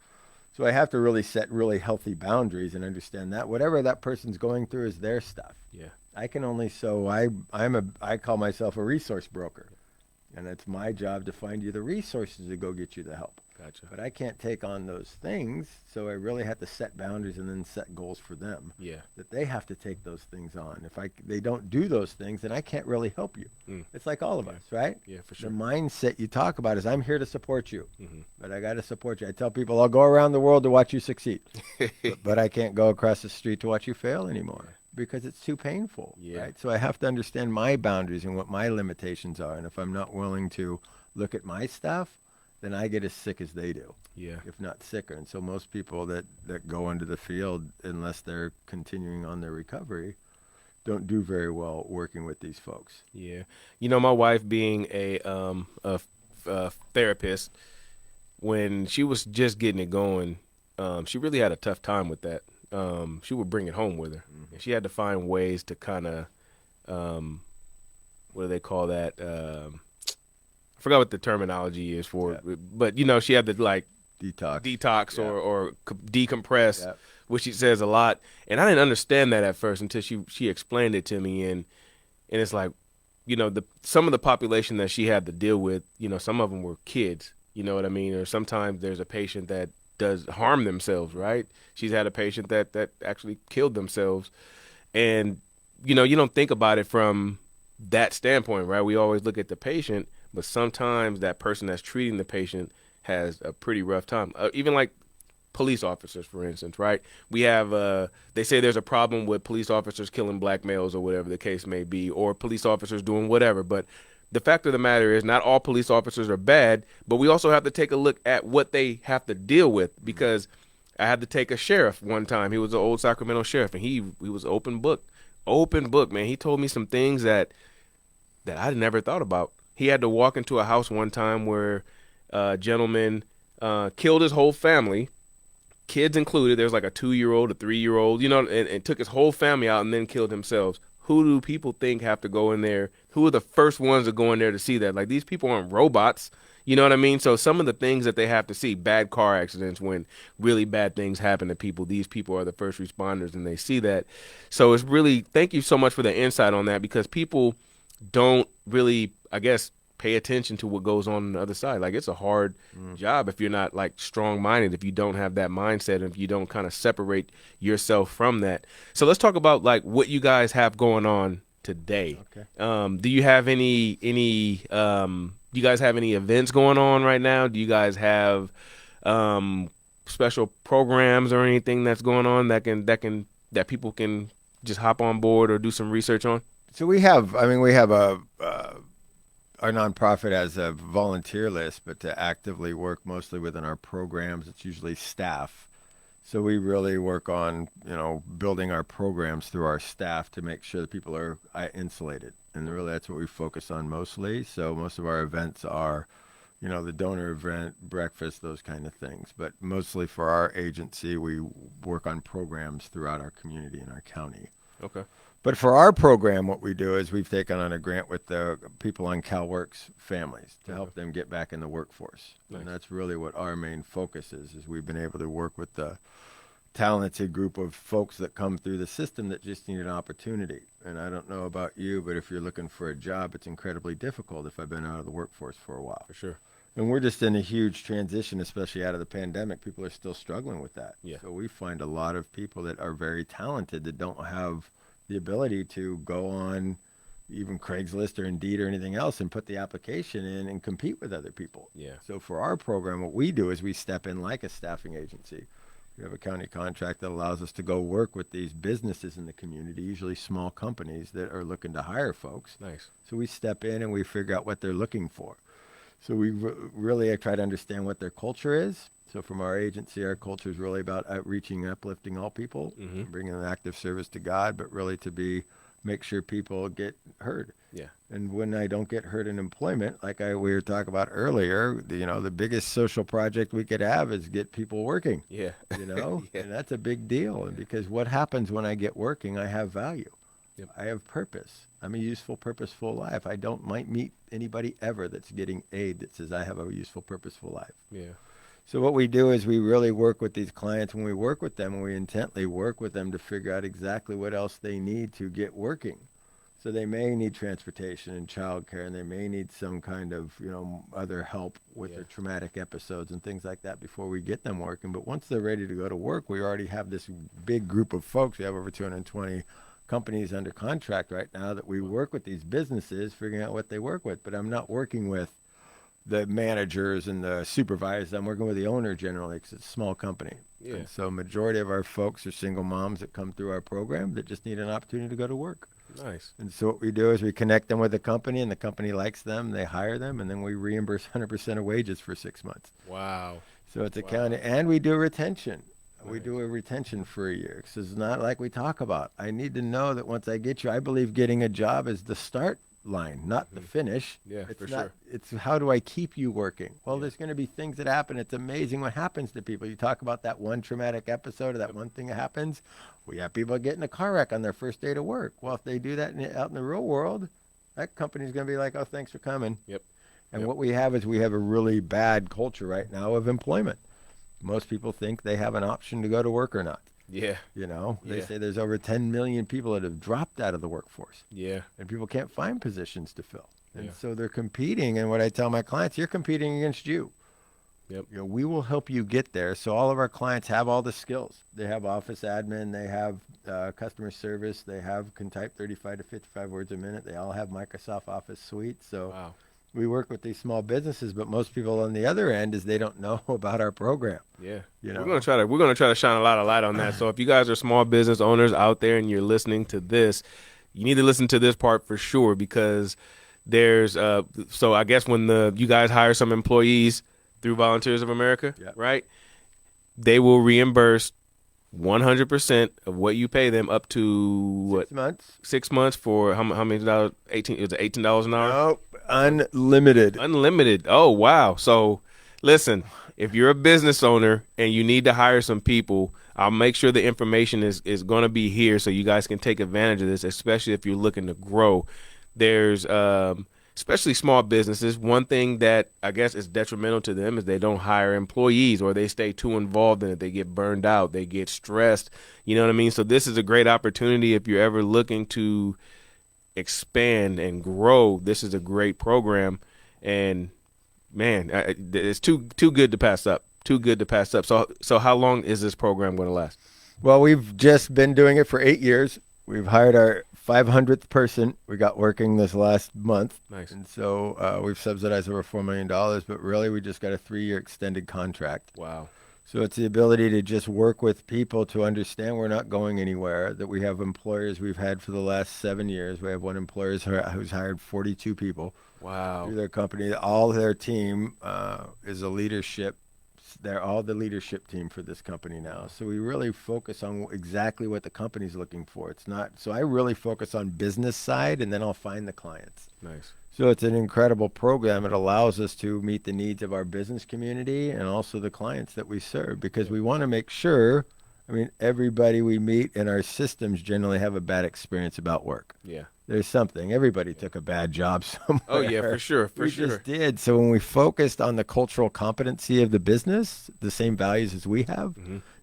So I have to really set really healthy boundaries and understand that whatever that person's going through is their stuff. Yeah. I can only I call myself a resource broker, and it's my job to find you the resources to go get you the help. Gotcha. But I can't take on those things, so I really have to set boundaries and then set goals for them. Yeah. That they have to take those things on. If they don't do those things, then I can't really help you. It's like all of us, right? Yeah, for sure. The mindset you talk about is I'm here to support you, but I got to support you. I tell people I'll go around the world to watch you succeed, but I can't go across the street to watch you fail anymore because it's too painful, right? So I have to understand my boundaries and what my limitations are. And if I'm not willing to look at my stuff, then I get as sick as they do, if not sicker. And so most people that go into the field, unless they're continuing on their recovery, don't do very well working with these folks. Yeah. You know, my wife being a therapist, when she was just getting it going, she really had a tough time with that. She would bring it home with her. And she had to find ways to kind of, what do they call that? I forgot what the terminology is for it, but you know, she had to like detox or decompress, which she says a lot. And I didn't understand that at first until she explained it to me. And it's like, you know, some of the population that she had to deal with, you know, some of them were kids, you know what I mean? Or sometimes there's a patient that does harm themselves, right? She's had a patient that actually killed themselves. And, you know, you don't think about it from that standpoint, right? We always look at the patient, but sometimes that person that's treating the patient has a pretty rough time. Even like police officers, for instance, right? We have, they say there's a problem with police officers killing black males or whatever the case may be, or police officers doing whatever. But the fact of the matter is not all police officers are bad, but we also have to take a look at what they have to deal with, because I had to take a sheriff one time. He was an old Sacramento sheriff, and he was open book, man. He told me some things that I'd never thought about. He had to walk into a house one time where a gentleman killed his whole family, kids included. There's like a 2-year-old, a 3-year-old, you know, and took his whole family out and then killed himself. Who do people think have to go in there? Who are the first ones to go in there to see that? Like, these people aren't robots. You know what I mean? So some of the things that they have to see, bad car accidents, when really bad things happen to people, these people are the first responders and they see that. So it's really, thank you so much for the insight on that, because people don't really, I guess, pay attention to what goes on the other side. Like, it's a hard job if you're not like strong-minded, if you don't have that mindset, and if you don't kind of separate yourself from that. So let's talk about like what you guys have going on today. Okay. Do you have any do you guys have any events going on right now? Do you guys have special programs or anything that's going on that people can just hop on board or do some research on? So we have our nonprofit has a volunteer list, but to actively work mostly within our programs, it's usually staff. So we really work on, building our programs through our staff to make sure that people are insulated. And really that's what we focus on mostly. So most of our events are, the donor event, breakfast, those kind of things. But mostly for our agency, we work on programs throughout our community and our county. Okay. But for our program, what we do is we've taken on a grant with the people on CalWorks families to help them get back in the workforce. Nice. And that's really what our main focus is we've been able to work with the talented group of folks that come through the system that just need an opportunity. And I don't know about you, but if you're looking for a job, it's incredibly difficult if I've been out of the workforce for a while. For sure. And we're just in a huge transition, especially out of the pandemic. People are still struggling with that. Yeah. So we find a lot of people that are very talented that don't have the ability to go on even Craigslist or Indeed or anything else and put the application in and compete with other people. Yeah. So for our program, what we do is we step in like a staffing agency. We have a county contract that allows us to go work with these businesses in the community, usually small companies that are looking to hire folks. Nice. So we step in and we figure out what they're looking for. So we really try to understand what their culture is. So from our agency, our culture is really about outreaching and uplifting all people, bringing an active service to God, but really to make sure people get heard. Yeah. And when I don't get hurt in employment, like we were talking about earlier, the biggest social project we could have is get people working. Yeah. Yeah. Yeah. And that's a big deal. And because what happens when I get working, I have value. Yep. I have purpose. I'm a useful, purposeful life. I might meet anybody ever that's getting aid that says I have a useful, purposeful life. Yeah. So what we do is we really work with these clients. When we work with them, we intently work with them to figure out exactly what else they need to get working. So they may need transportation and childcare, and they may need some kind of, other help with their traumatic episodes and things like that before we get them working. But once they're ready to go to work, we already have this big group of folks. We have over 220 companies under contract right now that we work with these businesses, figuring out what they work with. But I'm not working with the managers and the supervisors. I'm working with the owner generally because it's a small company. Yeah. And so majority of our folks are single moms that come through our program that just need an opportunity to go to work. Nice. And so what we do is we connect them with the company, and the company likes them, they hire them, and then we reimburse 100% of wages for 6 months. Wow. So it's accounting, and we do retention. Nice. We do a retention for a year. So it's not like we talk about. I need to know that once I get you, I believe getting a job is the start line, not the finish. Yeah, it's for not, sure. It's how do I keep you working? Well, there's going to be things that happen. It's amazing what happens to people. You talk about that one traumatic episode or that one thing that happens. We have people get in a car wreck on their first day to work. Well, if they do that out in the real world, that company's going to be like, oh, thanks for coming. Yep. And what we have is we have a really bad culture right now of employment. Most people think they have an option to go to work or not. Yeah. They say there's over 10 million people that have dropped out of the workforce. Yeah. And people can't find positions to fill. And Yeah. so they're competing. And what I tell my clients, you're competing against you. Yep. We will help you get there. So all of our clients have all the skills. They have office admin. They have customer service. They can type 35 to 55 words a minute. They all have Microsoft Office Suite. So Wow. we work with these small businesses, but most people on the other end is they don't know about our program. Yeah. You know? We're gonna try to shine a lot of light on that. So if you guys are small business owners out there and you're listening to this, you need to listen to this part for sure, because there's so I guess when you guys hire some employees through Volunteers of America, right? They will reimburse 100% of what you pay them up to 6 months. 6 months for how many dollars? Is it $18 an hour? Nope. Unlimited. Unlimited. Oh, wow. So listen, if you're a business owner and you need to hire some people, I'll make sure the information is going to be here so you guys can take advantage of this, especially if you're looking to grow. There's especially small businesses, one thing that I guess is detrimental to them is they don't hire employees, or they stay too involved in it. They get burned out. They get stressed. You know what I mean? So this is a great opportunity if you're ever looking to expand and grow. This is a great program. And man, it's too good to pass up. Too good to pass up. So how long is this program going to last? Well, we've just been doing it for 8 years. We've hired our 500th person. We got working this last month. Nice. And so we've subsidized over $4 million, but really we just got a 3-year extended contract. Wow. So it's the ability to just work with people to understand we're not going anywhere, that we have employers we've had for the last 7 years. We have one employer who's hired 42 people Wow. through their company. All their team is a leadership. They're all the leadership team for this company now. So we really focus on exactly what the company's looking for. It's not, so I really focus on business side, and then I'll find the clients. Nice. So it's an incredible program. It allows us to meet the needs of our business community and also the clients that we serve, because we want to make sure, I mean, everybody we meet in our systems generally have a bad experience about work. Yeah. There's something. Everybody took a bad job somewhere. Oh yeah, for sure. We just did. So when we focused on the cultural competency of the business, the same values as we have,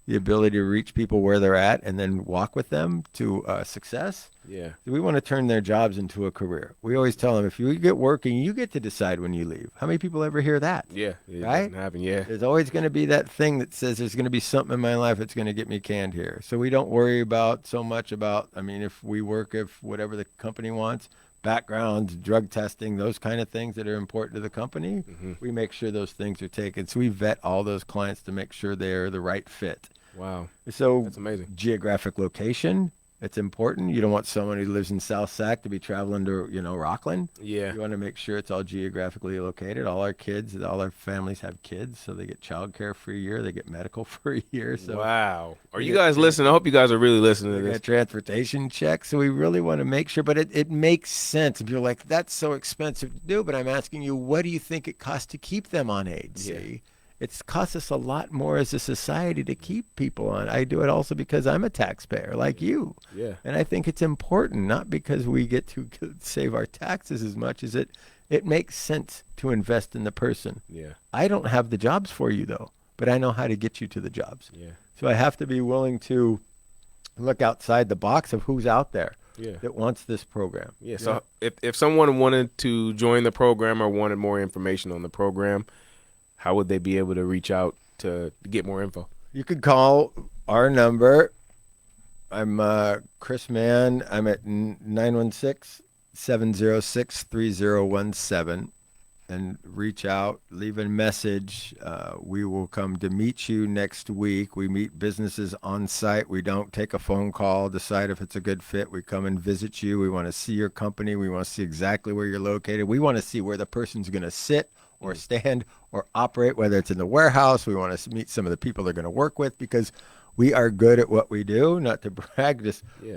the ability to reach people where they're at and then walk with them to success. Yeah. We want to turn their jobs into a career. We always tell them, if you get working, you get to decide when you leave. How many people ever hear that? Yeah. It right? doesn't happen. Yeah. There's always going to be that thing that says there's going to be something in my life that's going to get me canned here. So we don't worry about so much about, I mean, if we work, if whatever the company wants, backgrounds, drug testing, those kind of things that are important to the company, we make sure those things are taken. So we vet all those clients to make sure they're the right fit. Wow. So that's amazing. Geographic location, it's important. You don't want someone who lives in South Sac to be traveling to, Rockland. Yeah. You want to make sure it's all geographically located. All our kids, all our families have kids, so they get childcare for a year. They get medical for a year. So wow. Are you guys listening? I hope you guys are really listening to this. Transportation checks. So we really want to make sure, but it makes sense. If you're like, that's so expensive to do, but I'm asking you, what do you think it costs to keep them on aid? Yeah. See? It's cost us a lot more as a society to keep people on. I do it also because I'm a taxpayer like you. Yeah. And I think it's important, not because we get to save our taxes as much as it makes sense to invest in the person. Yeah. I don't have the jobs for you, though, but I know how to get you to the jobs. Yeah. So I have to be willing to look outside the box of who's out there that wants this program. Yeah. So if someone wanted to join the program or wanted more information on the program, how would they be able to reach out to get more info? You could call our number. I'm Chris Mann. I'm at 916-706-3017. And reach out, leave a message. We will come to meet you next week. We meet businesses on site. We don't take a phone call, decide if it's a good fit. We come and visit you. We want to see your company. We want to see exactly where you're located. We want to see where the person's going to sit or stand or operate, whether it's in the warehouse. We want to meet some of the people they're going to work with, because we are good at what we do. Not to brag,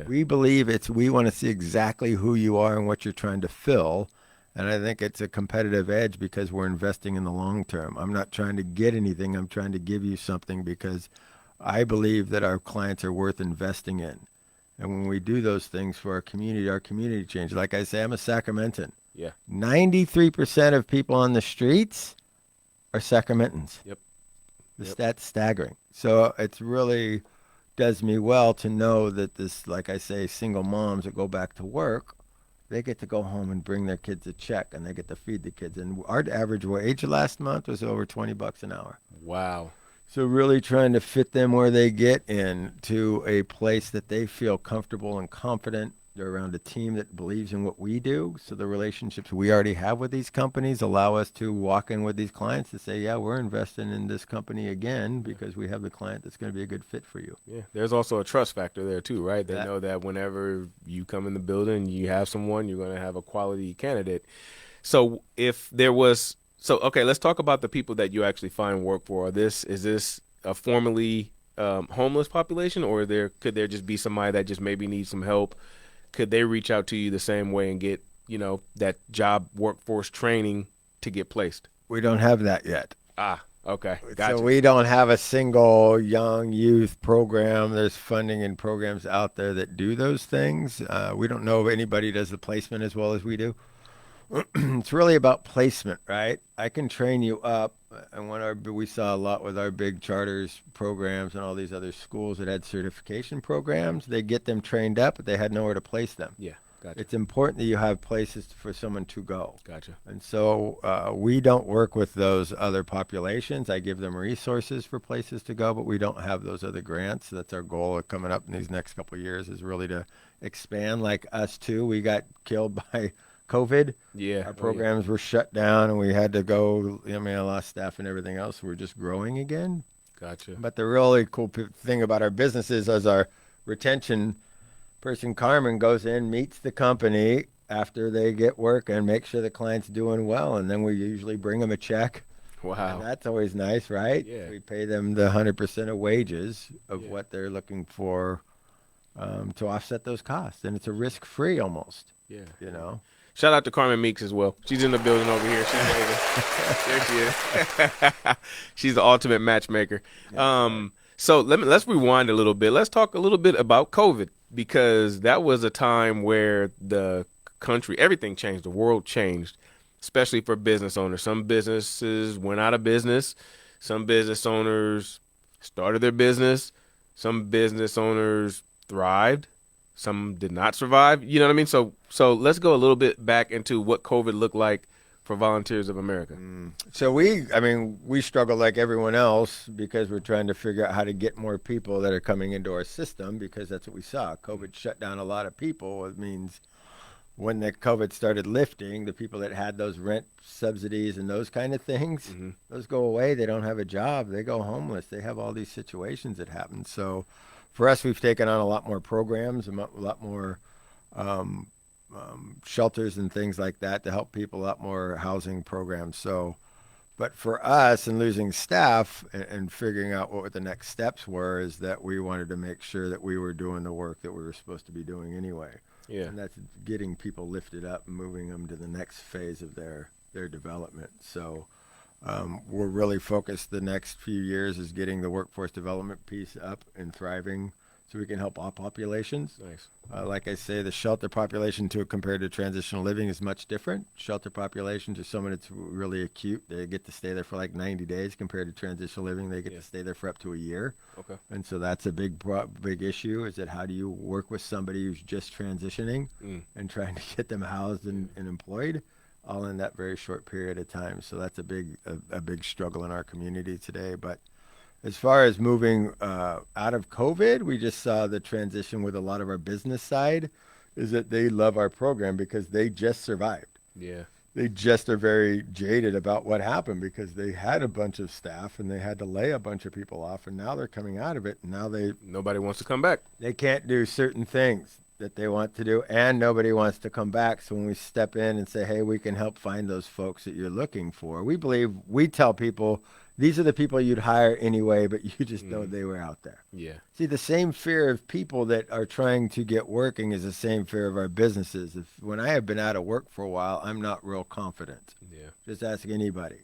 we believe we want to see exactly who you are and what you're trying to fill. And I think it's a competitive edge because we're investing in the long term. I'm not trying to get anything. I'm trying to give you something because I believe that our clients are worth investing in. And when we do those things for our community changes. Like I say, I'm a Sacramentan. Yeah. 93% of people on the streets are Sacramentans. Yep. The stat's staggering. So it's really does me well to know that this, like I say, single moms that go back to work, they get to go home and bring their kids a check, and they get to feed the kids. And our average wage last month was over $20 an hour. Wow. So really trying to fit them where they get in to a place that they feel comfortable and confident. They're around a team that believes in what we do. So the relationships we already have with these companies allow us to walk in with these clients to say, yeah, we're investing in this company again because we have the client that's going to be a good fit for you. Yeah. There's also a trust factor there too, right? They know that whenever you come in the building, you have someone, you're going to have a quality candidate. So if there was, okay, let's talk about the people that you actually find work for. Is this a formerly homeless population, or could there just be somebody that just maybe needs some help? Could they reach out to you the same way and get, that job workforce training to get placed? We don't have that yet. Ah, okay. Gotcha. So we don't have a single young youth program. There's funding and programs out there that do those things. We don't know if anybody does the placement as well as we do. It's really about placement, right? I can train you up. And we saw a lot with our big charters programs and all these other schools that had certification programs, they get them trained up, but they had nowhere to place them. Yeah. Gotcha. It's important that you have places for someone to go. Gotcha. And so we don't work with those other populations. I give them resources for places to go, but we don't have those other grants. That's our goal coming up in these next couple of years, is really to expand. Like us too, we got killed by COVID. Yeah. Our programs were shut down, and we had to go. I mean, I lost staff and everything else. We're just growing again. Gotcha. But the really cool thing about our business is, as our retention person Carmen goes in, meets the company after they get work, and make sure the client's doing well, and then we usually bring them a check. Wow. And that's always nice, right? Yeah. We pay them the 100% of wages of what they're looking for to offset those costs, and it's a risk-free almost. Yeah. You know. Shout out to Carmen Meeks as well. She's in the building over here. She's waving. There she is. She's the ultimate matchmaker. So let's rewind a little bit. Let's talk a little bit about COVID, because that was a time where the country, everything changed. The world changed, especially for business owners. Some businesses went out of business. Some business owners started their business. Some business owners thrived. Some did not survive. You know what I mean? So let's go a little bit back into what COVID looked like for Volunteers of America. So we struggle like everyone else, because we're trying to figure out how to get more people that are coming into our system, because that's what we saw. COVID shut down a lot of people. It means when the COVID started lifting, the people that had those rent subsidies and those kind of things, those go away. They don't have a job. They go homeless. They have all these situations that happen. So for us, we've taken on a lot more programs, a lot more shelters and things like that to help people, a lot more housing programs. So, but for us, and losing staff and figuring out what the next steps were, is that we wanted to make sure that we were doing the work that we were supposed to be doing anyway. Yeah. And that's getting people lifted up and moving them to the next phase of their development. So we're really focused the next few years is getting the workforce development piece up and thriving, so we can help all populations. Nice. Like I say, the shelter population compared to transitional living is much different. Shelter populations are someone that's really acute. They get to stay there for like 90 days, compared to transitional living. They get to stay there for up to a year. Okay. And so that's a big issue, is that how do you work with somebody who's just transitioning and trying to get them housed and employed, all in that very short period of time. So that's a big struggle in our community today. But as far as moving out of COVID, we just saw the transition with a lot of our business side, is that they love our program because they just survived. Yeah. They just are very jaded about what happened, because they had a bunch of staff and they had to lay a bunch of people off, and now they're coming out of it, and now Nobody wants to come back. they can't do certain things that they want to do, and nobody wants to come back. So when we step in and say, hey, we can help find those folks that you're looking for, we tell people, these are the people you'd hire anyway, but you just know they were out there. Yeah. See, the same fear of people that are trying to get working is the same fear of our businesses. When I have been out of work for a while, I'm not real confident. Yeah. Just ask anybody,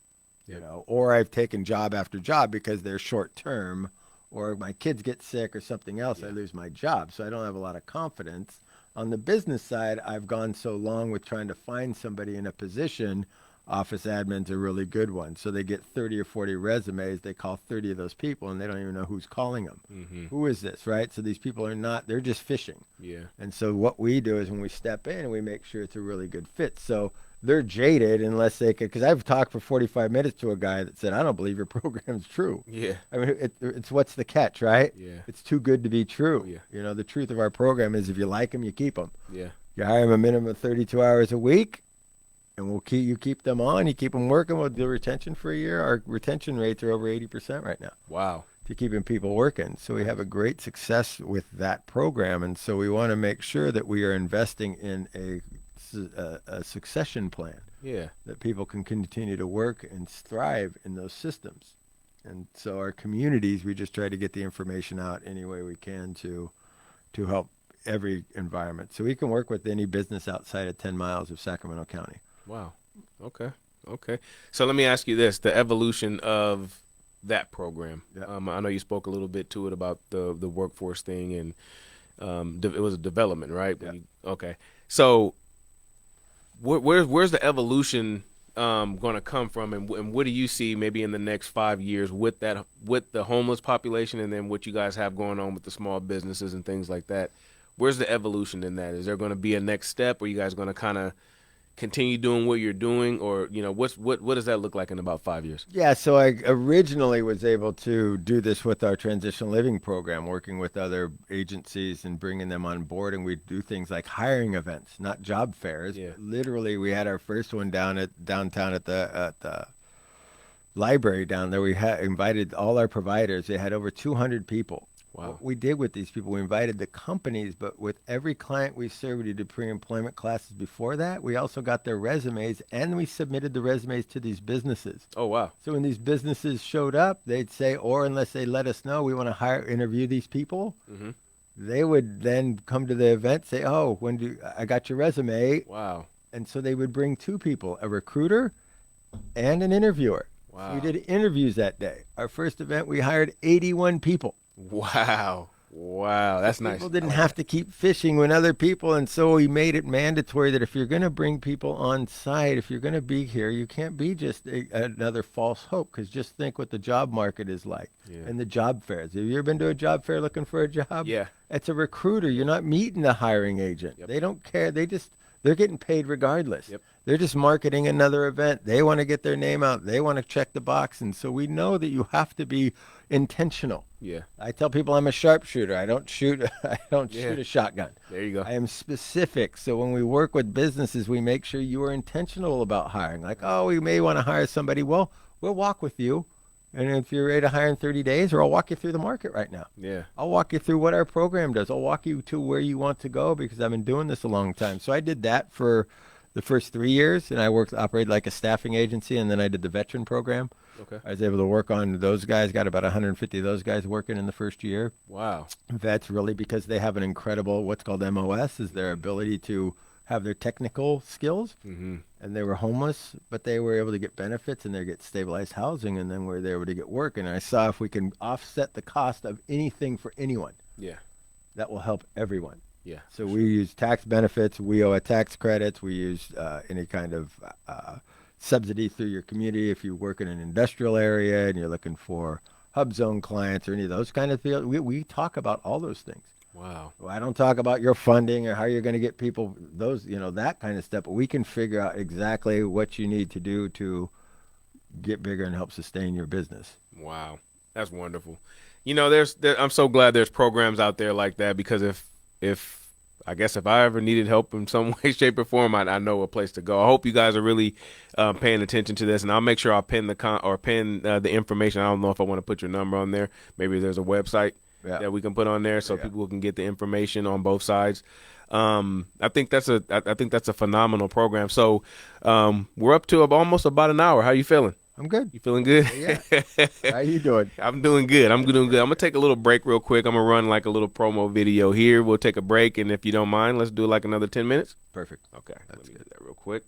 you know, or I've taken job after job because they're short term, or my kids get sick or something else, I lose my job. So I don't have a lot of confidence. On the business side, I've gone so long with trying to find somebody in a position. Office admin's a really good one. So they get 30 or 40 resumes. They call 30 of those people, and they don't even know who's calling them. Who is this, right? So these people they're just fishing. Yeah. And so what we do is when we step in, we make sure it's a really good fit. So they're jaded unless they could, because I've talked for 45 minutes to a guy that said, I don't believe your program's true. Yeah. I mean, it's what's the catch, right? Yeah. It's too good to be true. Yeah. You know, the truth of our program is if you like them, you keep them. Yeah. You hire them a minimum of 32 hours a week, and we'll keep them on. You keep them working. We'll do retention for a year. Our retention rates are over 80% right now. Wow. To keeping people working. So we have a great success with that program. And so we want to make sure that we are investing in a succession plan. Yeah. That people can continue to work and thrive in those systems. And so our communities, we just try to get the information out any way we can to help every environment. So we can work with any business outside of 10 miles of Sacramento County. Wow. Okay. So let me ask you this: the evolution of that program. Yeah. I know you spoke a little bit to it about the workforce thing, and it was a development, right? Yeah. Okay. So where's the evolution going to come from, and what do you see maybe in the next 5 years with the homeless population, and then what you guys have going on with the small businesses and things like that? Where's the evolution in that? Is there going to be a next step? Or are you guys going to kind of continue doing what you're doing, or what does that look like in about 5 years? Yeah, so I originally was able to do this with our transitional living program, working with other agencies and bringing them on board, and we do things like hiring events, not job fairs. Yeah. Literally, we had our first one downtown at the library down there. We had invited all our providers. They had over 200 people. Wow. What we did with these people, we invited the companies, but with every client we served, we did pre-employment classes before that. We also got their resumes, and we submitted the resumes to these businesses. Oh, wow. So when these businesses showed up, they'd say, or unless they let us know, we want to interview these people, they would then come to the event, say, oh, I got your resume. Wow. And so they would bring two people, a recruiter and an interviewer. Wow. So we did interviews that day. Our first event, we hired 81 people. Wow. Wow. That's nice. People didn't have to keep fishing when other people, and so we made it mandatory that if you're going to bring people on site, if you're going to be here, you can't be just another false hope, because just think what the job market is like and the job fairs. Have you ever been to a job fair looking for a job? Yeah. It's a recruiter. You're not meeting the hiring agent. Yep. They don't care. They're getting paid regardless. Yep. They're just marketing another event. They want to get their name out. They want to check the box. And so we know that you have to be intentional. Yeah. I tell people I'm a sharpshooter. I don't shoot a shotgun. There you go. I am specific. So when we work with businesses, we make sure you are intentional about hiring. Like, oh, we may want to hire somebody. Well, we'll walk with you. And if you're ready to hire in 30 days, or I'll walk you through the market right now. Yeah. I'll walk you through what our program does. I'll walk you to where you want to go, because I've been doing this a long time. So I did that for the first 3 years, and I operated like a staffing agency, and then I did the veteran program. Okay. I was able to work on those guys, got about 150 of those guys working in the first year. Wow. Vets, really, because they have an incredible, what's called MOS, is their ability to have their technical skills. Mm-hmm. And they were homeless, but they were able to get benefits, and they get stabilized housing, and then they were able to get work. And I saw if we can offset the cost of anything for anyone, that will help everyone. Yeah. So we use tax benefits, we owe tax credits, we use any kind of subsidy through your community if you work in an industrial area and you're looking for hub zone clients or any of those kind of fields. We talk about all those things. Wow. Well, I don't talk about your funding or how you're going to get people, that kind of stuff, but we can figure out exactly what you need to do to get bigger and help sustain your business. Wow. That's wonderful. I'm so glad there's programs out there like that, because if I ever needed help in some way, shape, or form, I know a place to go. I hope you guys are really paying attention to this, and I'll make sure I'll pin the information. I don't know if I want to put your number on there. Maybe there's a website that we can put on there so people can get the information on both sides. I think that's a phenomenal program. So we're up to almost about an hour. How you feeling? I'm good. You feeling good? Yeah. How you doing? I'm doing good. I'm going to take a little break real quick. I'm going to run like a little promo video here. We'll take a break, and if you don't mind, let's do like another 10 minutes. Perfect. Okay. Let me do that real quick.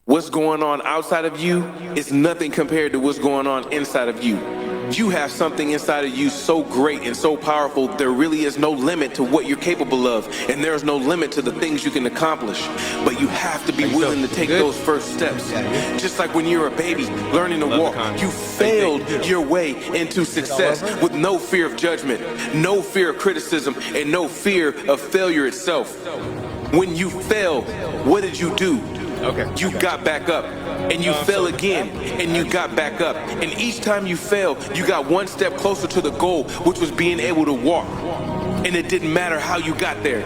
What's going on outside of you is nothing compared to what's going on inside of you. You have something inside of you so great and so powerful, there really is no limit to what you're capable of, and there is no limit to the things you can accomplish. But you have to be willing to take those first steps. Just like when you're a baby learning to walk, you failed your way into success with no fear of judgment, no fear of criticism, and no fear of failure itself. When you fail, what did you do? You got back up, and you fell again, and you got back up. And each time you fell, you got one step closer to the goal, which was being able to walk. And it didn't matter how you got there.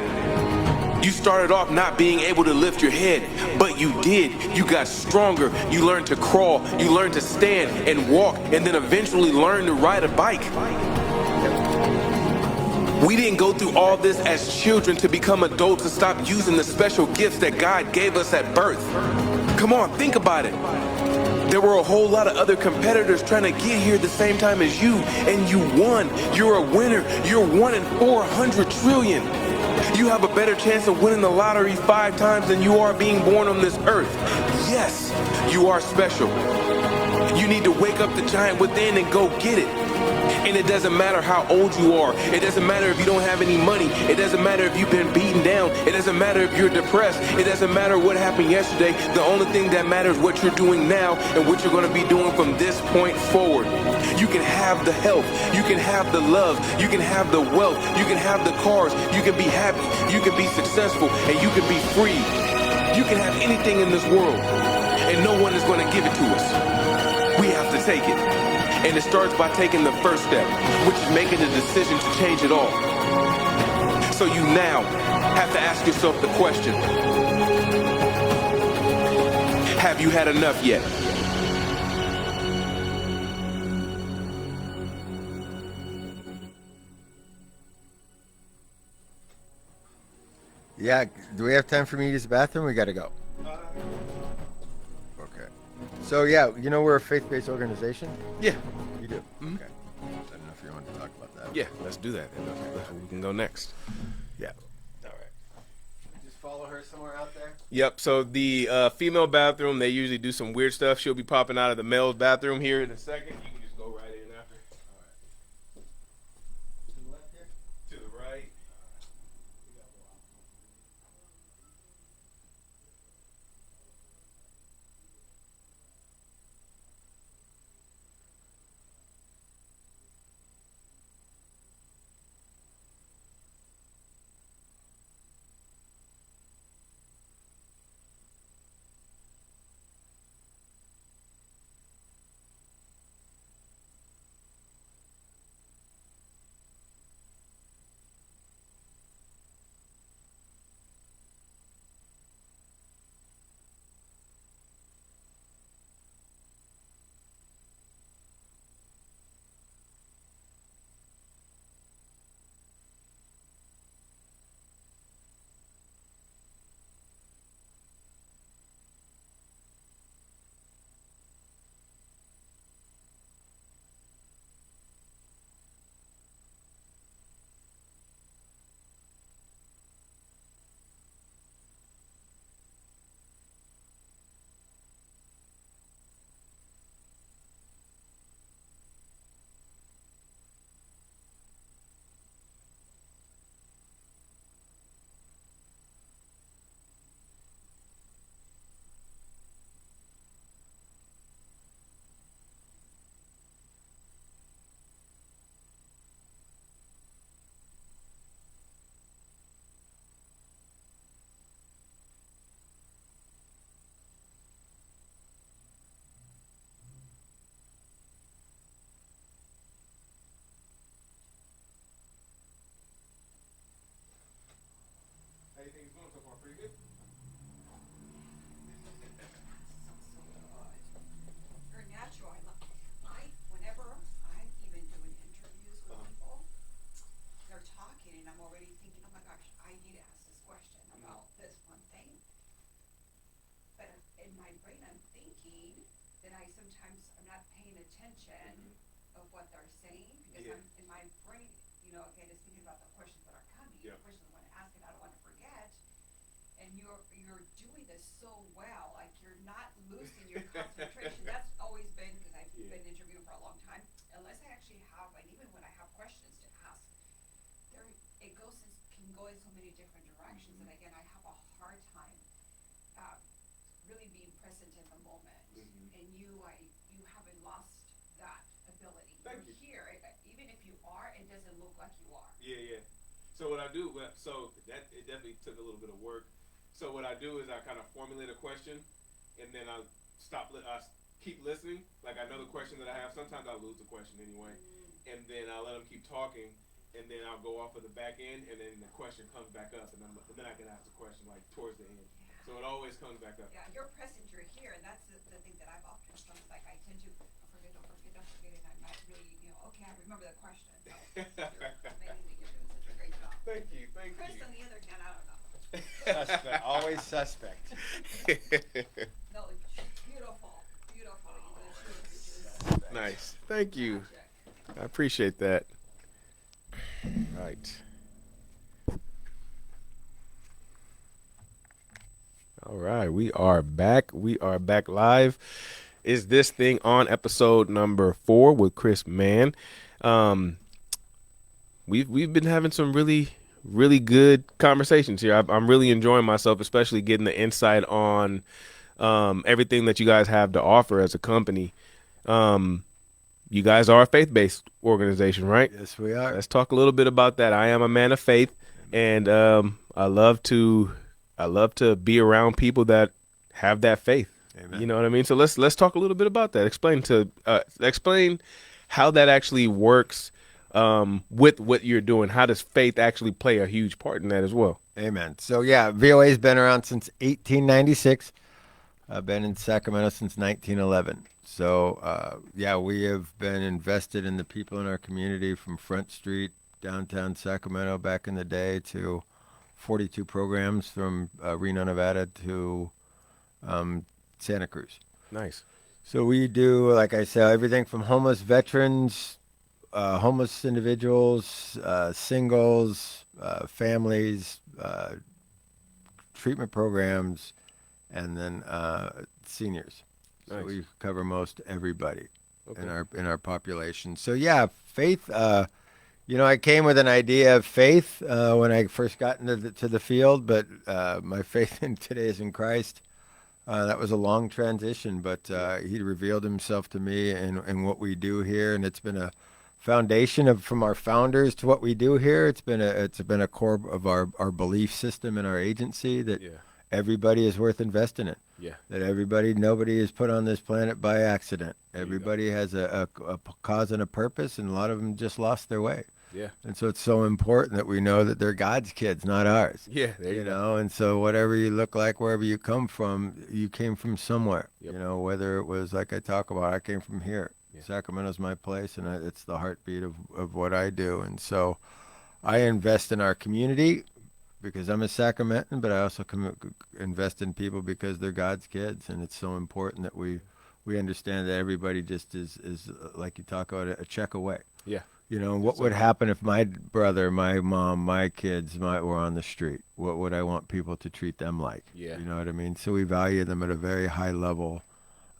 You started off not being able to lift your head, but you did. You got stronger. You learned to crawl. You learned to stand and walk, and then eventually learn to ride a bike. We didn't go through all this as children to become adults and stop using the special gifts that God gave us at birth. Come on, think about it. There were a whole lot of other competitors trying to get here at the same time as you, and you won. You're a winner. You're 1 in 400 trillion. You have a better chance of winning the lottery 5 times than you are being born on this earth. Yes, you are special. You need to wake up the giant within and go get it. And it doesn't matter how old you are. It doesn't matter if you don't have any money. It doesn't matter if you've been beaten down. It doesn't matter if you're depressed. It doesn't matter what happened yesterday. The only thing that matters is what you're doing now and what you're going to be doing from this point forward. You can have the health. You can have the love. You can have the wealth. You can have the cars. You can be happy. You can be successful. And you can be free. You can have anything in this world. And no one is going to give it to us. We have to take it. And it starts by taking the first step, which is making the decision to change it all. So you now have to ask yourself the question, have you had enough yet? Yeah, do we have time for me to use the bathroom? We got to go. Okay. So, yeah, you know we're a faith-based organization? Yeah. You do? Mm-hmm. Okay. I don't know if you want to talk about that. Yeah, let's do that. We can go next. Yeah. All right. Just follow her somewhere out there? Yep, so the female bathroom, they usually do some weird stuff. She'll be popping out of the male's bathroom here in a second. You can just go right in after. All right. To the left here? To the right. How do you think it's going so far? Pretty good? Very natural. Whenever I'm even doing interviews with people, they're talking and I'm already thinking, oh my gosh, I need to ask this question about this one thing. But in my brain, I'm thinking that I'm not paying attention of what they're saying because I'm in my brain, again, is thinking about the questions that are coming, the questions I want to ask and I don't want to forget. And you're doing this so well, like you're not losing your concentration. That's always been, because I've been interviewing for a long time, unless I actually have, and even when I have questions to ask, it can go in so many different directions. And again, I have a hard time really being present in the moment. And you haven't lost that ability. Thank you. Here, even if you are, it doesn't look like you are. Yeah. So what I do, it definitely took a little bit of work. So what I do is I kind of formulate a question, and then I keep listening. Like I know the question that I have. Sometimes I lose the question anyway, and then I let them keep talking, and then I'll go off of the back end, and then the question comes back up, and then I can ask the question like towards the end. So it always comes back up. Yeah, you're present, you're here, and that's the thing that I've often found. Like I tend to don't forget, and I'm not really, okay, I remember the question. So you're amazing. You're doing such a great job. Thank you. Chris, on the other hand, I don't know. Suspect. Always suspect. No, beautiful. Nice. Thank you. I appreciate that. Right. All right. We are back. We are back live. Is This Thing On, episode number 4 with Chris Mann. We've been having some really good conversations here. I'm really enjoying myself, especially getting the insight on everything that you guys have to offer as a company. You guys are a faith-based organization, right? Yes, we are. Let's talk a little bit about that. I am a man of faith, and I love to be around people that have that faith. Amen. You know what I mean? So let's talk a little bit about that. Explain how that actually works with what you're doing. How does faith actually play a huge part in that as well? Amen. So yeah, VOA's been around since 1896. I've been in Sacramento since 1911. So yeah, we have been invested in the people in our community from Front Street, downtown Sacramento back in the day, to 42 programs from Reno, Nevada to Santa Cruz. Nice. So we do, like I said, everything from homeless veterans, homeless individuals, singles, families, treatment programs, and then seniors. Nice. So we cover most everybody Okay. in our population. So yeah, faith. I came with an idea of faith when I first got into the field, but my faith in today is in Christ. That was a long transition, but he revealed himself to me in what we do here, and it's been a foundation from our founders to what we do here. It's been a core of our belief system in our agency that everybody is worth investing in. Yeah. That nobody is put on this planet by accident. Everybody has a cause and a purpose, and a lot of them just lost their way. Yeah. And so it's so important that we know that they're God's kids, not ours. Yeah. There you go. And so whatever you look like, wherever you come from, you came from somewhere. Yep. Whether it was like I talk about, I came from here. Yeah. Sacramento's my place, and it's the heartbeat of what I do. And so I invest in our community because I'm a Sacramentan, but I also invest in people because they're God's kids, and it's so important that we understand that everybody just is like you talk about, a check away. Yeah. What would happen if my brother, my mom, my kids were on the street? What would I want people to treat them like? Yeah. You know what I mean? So we value them at a very high level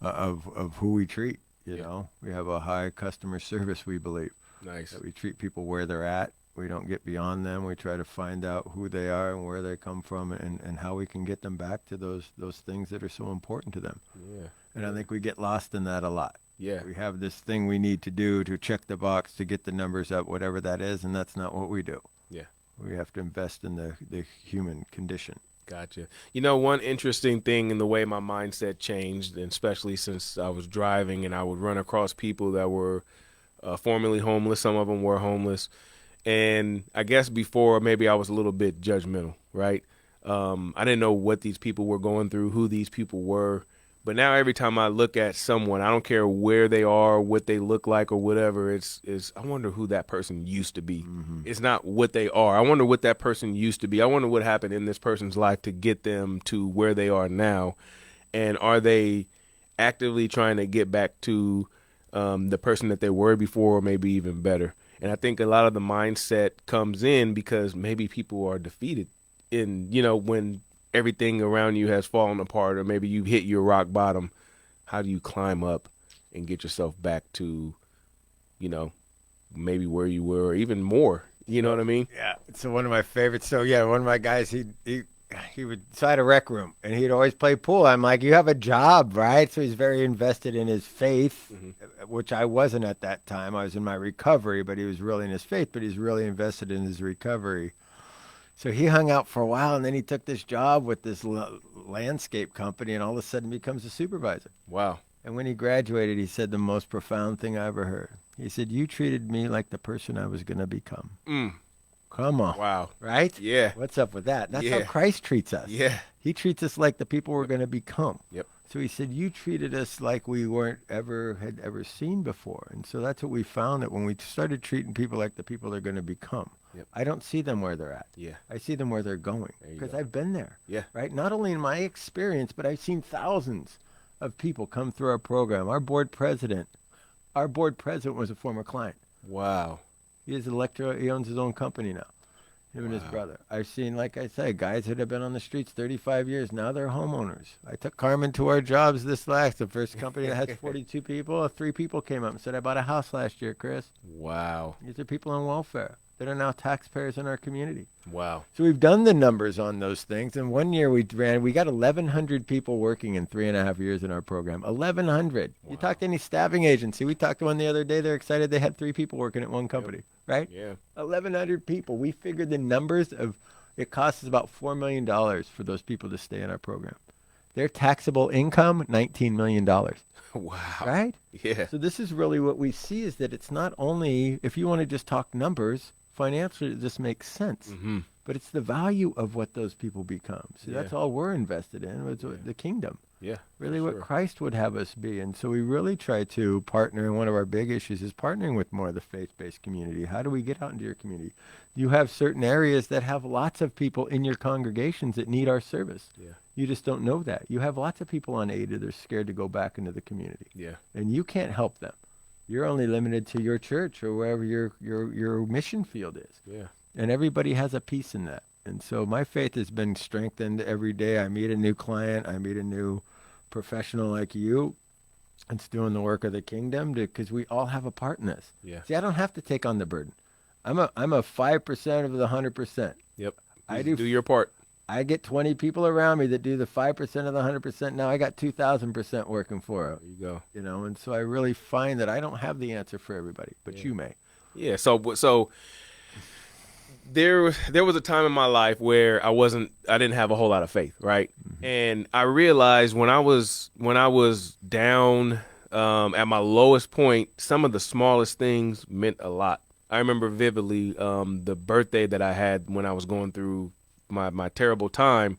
of who we treat. We have a high customer service, we believe. Nice. That we treat people where they're at. We don't get beyond them. We try to find out who they are and where they come from, and how we can get them back to those things that are so important to them. Yeah. And I think we get lost in that a lot. Yeah. We have this thing we need to do to check the box to get the numbers up, whatever that is, and that's not what we do. Yeah. We have to invest in the human condition. Gotcha. One interesting thing in the way my mindset changed, and especially since I was driving and I would run across people that were formerly homeless. Some of them were homeless. And I guess before, maybe I was a little bit judgmental, right? I didn't know what these people were going through, who these people were. But now every time I look at someone, I don't care where they are, what they look like or whatever, it's I wonder who that person used to be. Mm-hmm. It's not what they are. I wonder what that person used to be. I wonder what happened in this person's life to get them to where they are now. And are they actively trying to get back to the person that they were before, or maybe even better? And I think a lot of the mindset comes in because maybe people are defeated when everything around you has fallen apart, or maybe you hit your rock bottom. How do you climb up and get yourself back to, maybe where you were, or even more? You know what I mean? Yeah. So one of my favorites. So yeah, one of my guys, he would, so I had a rec room, and he'd always play pool. I'm like, you have a job, right? So he's very invested in his faith, which I wasn't at that time. I was in my recovery, but he was really in his faith, but he's really invested in his recovery. So he hung out for a while, and then he took this job with this landscape company, and all of a sudden becomes a supervisor. Wow. And when he graduated, he said the most profound thing I ever heard. He said, you treated me like the person I was going to become. Come on. Wow. Right? Yeah. What's up with that? That's Yeah. how Christ treats us. Yeah. He treats us like the people we're going to become. Yep. So he said, you treated us like we had ever seen before. And so that's what we found, that when we started treating people like the people they're going to become, Yep. I don't see them where they're at. Yeah. I see them where they're going, There you because go. I've been there. Yeah. Right? Not only in my experience, but I've seen thousands of people come through our program. Our board president was a former client. Wow. He owns his own company now. Him and his brother. I've seen, like I said, guys that have been on the streets 35 years. Now they're homeowners. I took Carmen to our jobs the first company that has 42 people. 3 people came up and said, I bought a house last year, Chris. Wow. These are people on welfare that are now taxpayers in our community. Wow. So we've done the numbers on those things. And one year we got 1,100 people working in 3.5 years in our program. 1,100. Wow. You talk to any staffing agency. We talked to one the other day. They're excited they had 3 people working at one company, right? Yeah. 1,100 people. We figured the numbers of it costs us about $4 million for those people to stay in our program. Their taxable income, $19 million. Wow. Right? Yeah. So this is really what we see is that it's not only, if you want to just talk numbers, financially this makes sense. Mm-hmm. But it's the value of what those people become. See, that's all we're invested in. It's the kingdom. Yeah. Really what Christ would have us be. And so we really try to partner, and one of our big issues is partnering with more of the faith-based community. How do we get out into your community? You have certain areas that have lots of people in your congregations that need our service. Yeah. You just don't know that. You have lots of people unaided. They're scared to go back into the community. Yeah. And you can't help them. You're only limited to your church or wherever your mission field is. Yeah. And everybody has a piece in that. And so my faith has been strengthened every day. I meet a new client. I meet a new professional like you. It's doing the work of the kingdom because we all have a part in this. Yeah. See, I don't have to take on the burden. I'm a 5% of the 100%. Yep. I do your part. I get 20 people around me that do the 5% of the 100%. Now I got 2,000% working for it. There you go. And so I really find that I don't have the answer for everybody, but you may. Yeah. So there was a time in my life where I didn't have a whole lot of faith, right? Mm-hmm. And I realized when I was down at my lowest point, some of the smallest things meant a lot. I remember vividly the birthday that I had when I was going through my terrible time,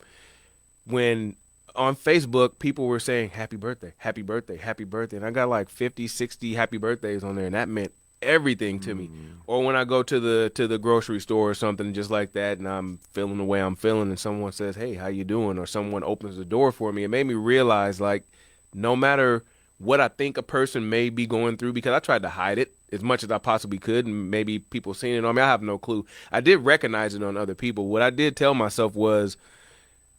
when on Facebook people were saying happy birthday, happy birthday, happy birthday, and I got like 50, 60 happy birthdays on there, and that meant everything to me. Or when I go to the grocery store or something just like that, and I'm feeling the way I'm feeling, and someone says, hey, how you doing? Or someone opens the door for me, it made me realize, like, no matter what I think a person may be going through, because I tried to hide it as much as I possibly could, and maybe people seen it on me, I have no clue. I did recognize it on other people. What I did tell myself was,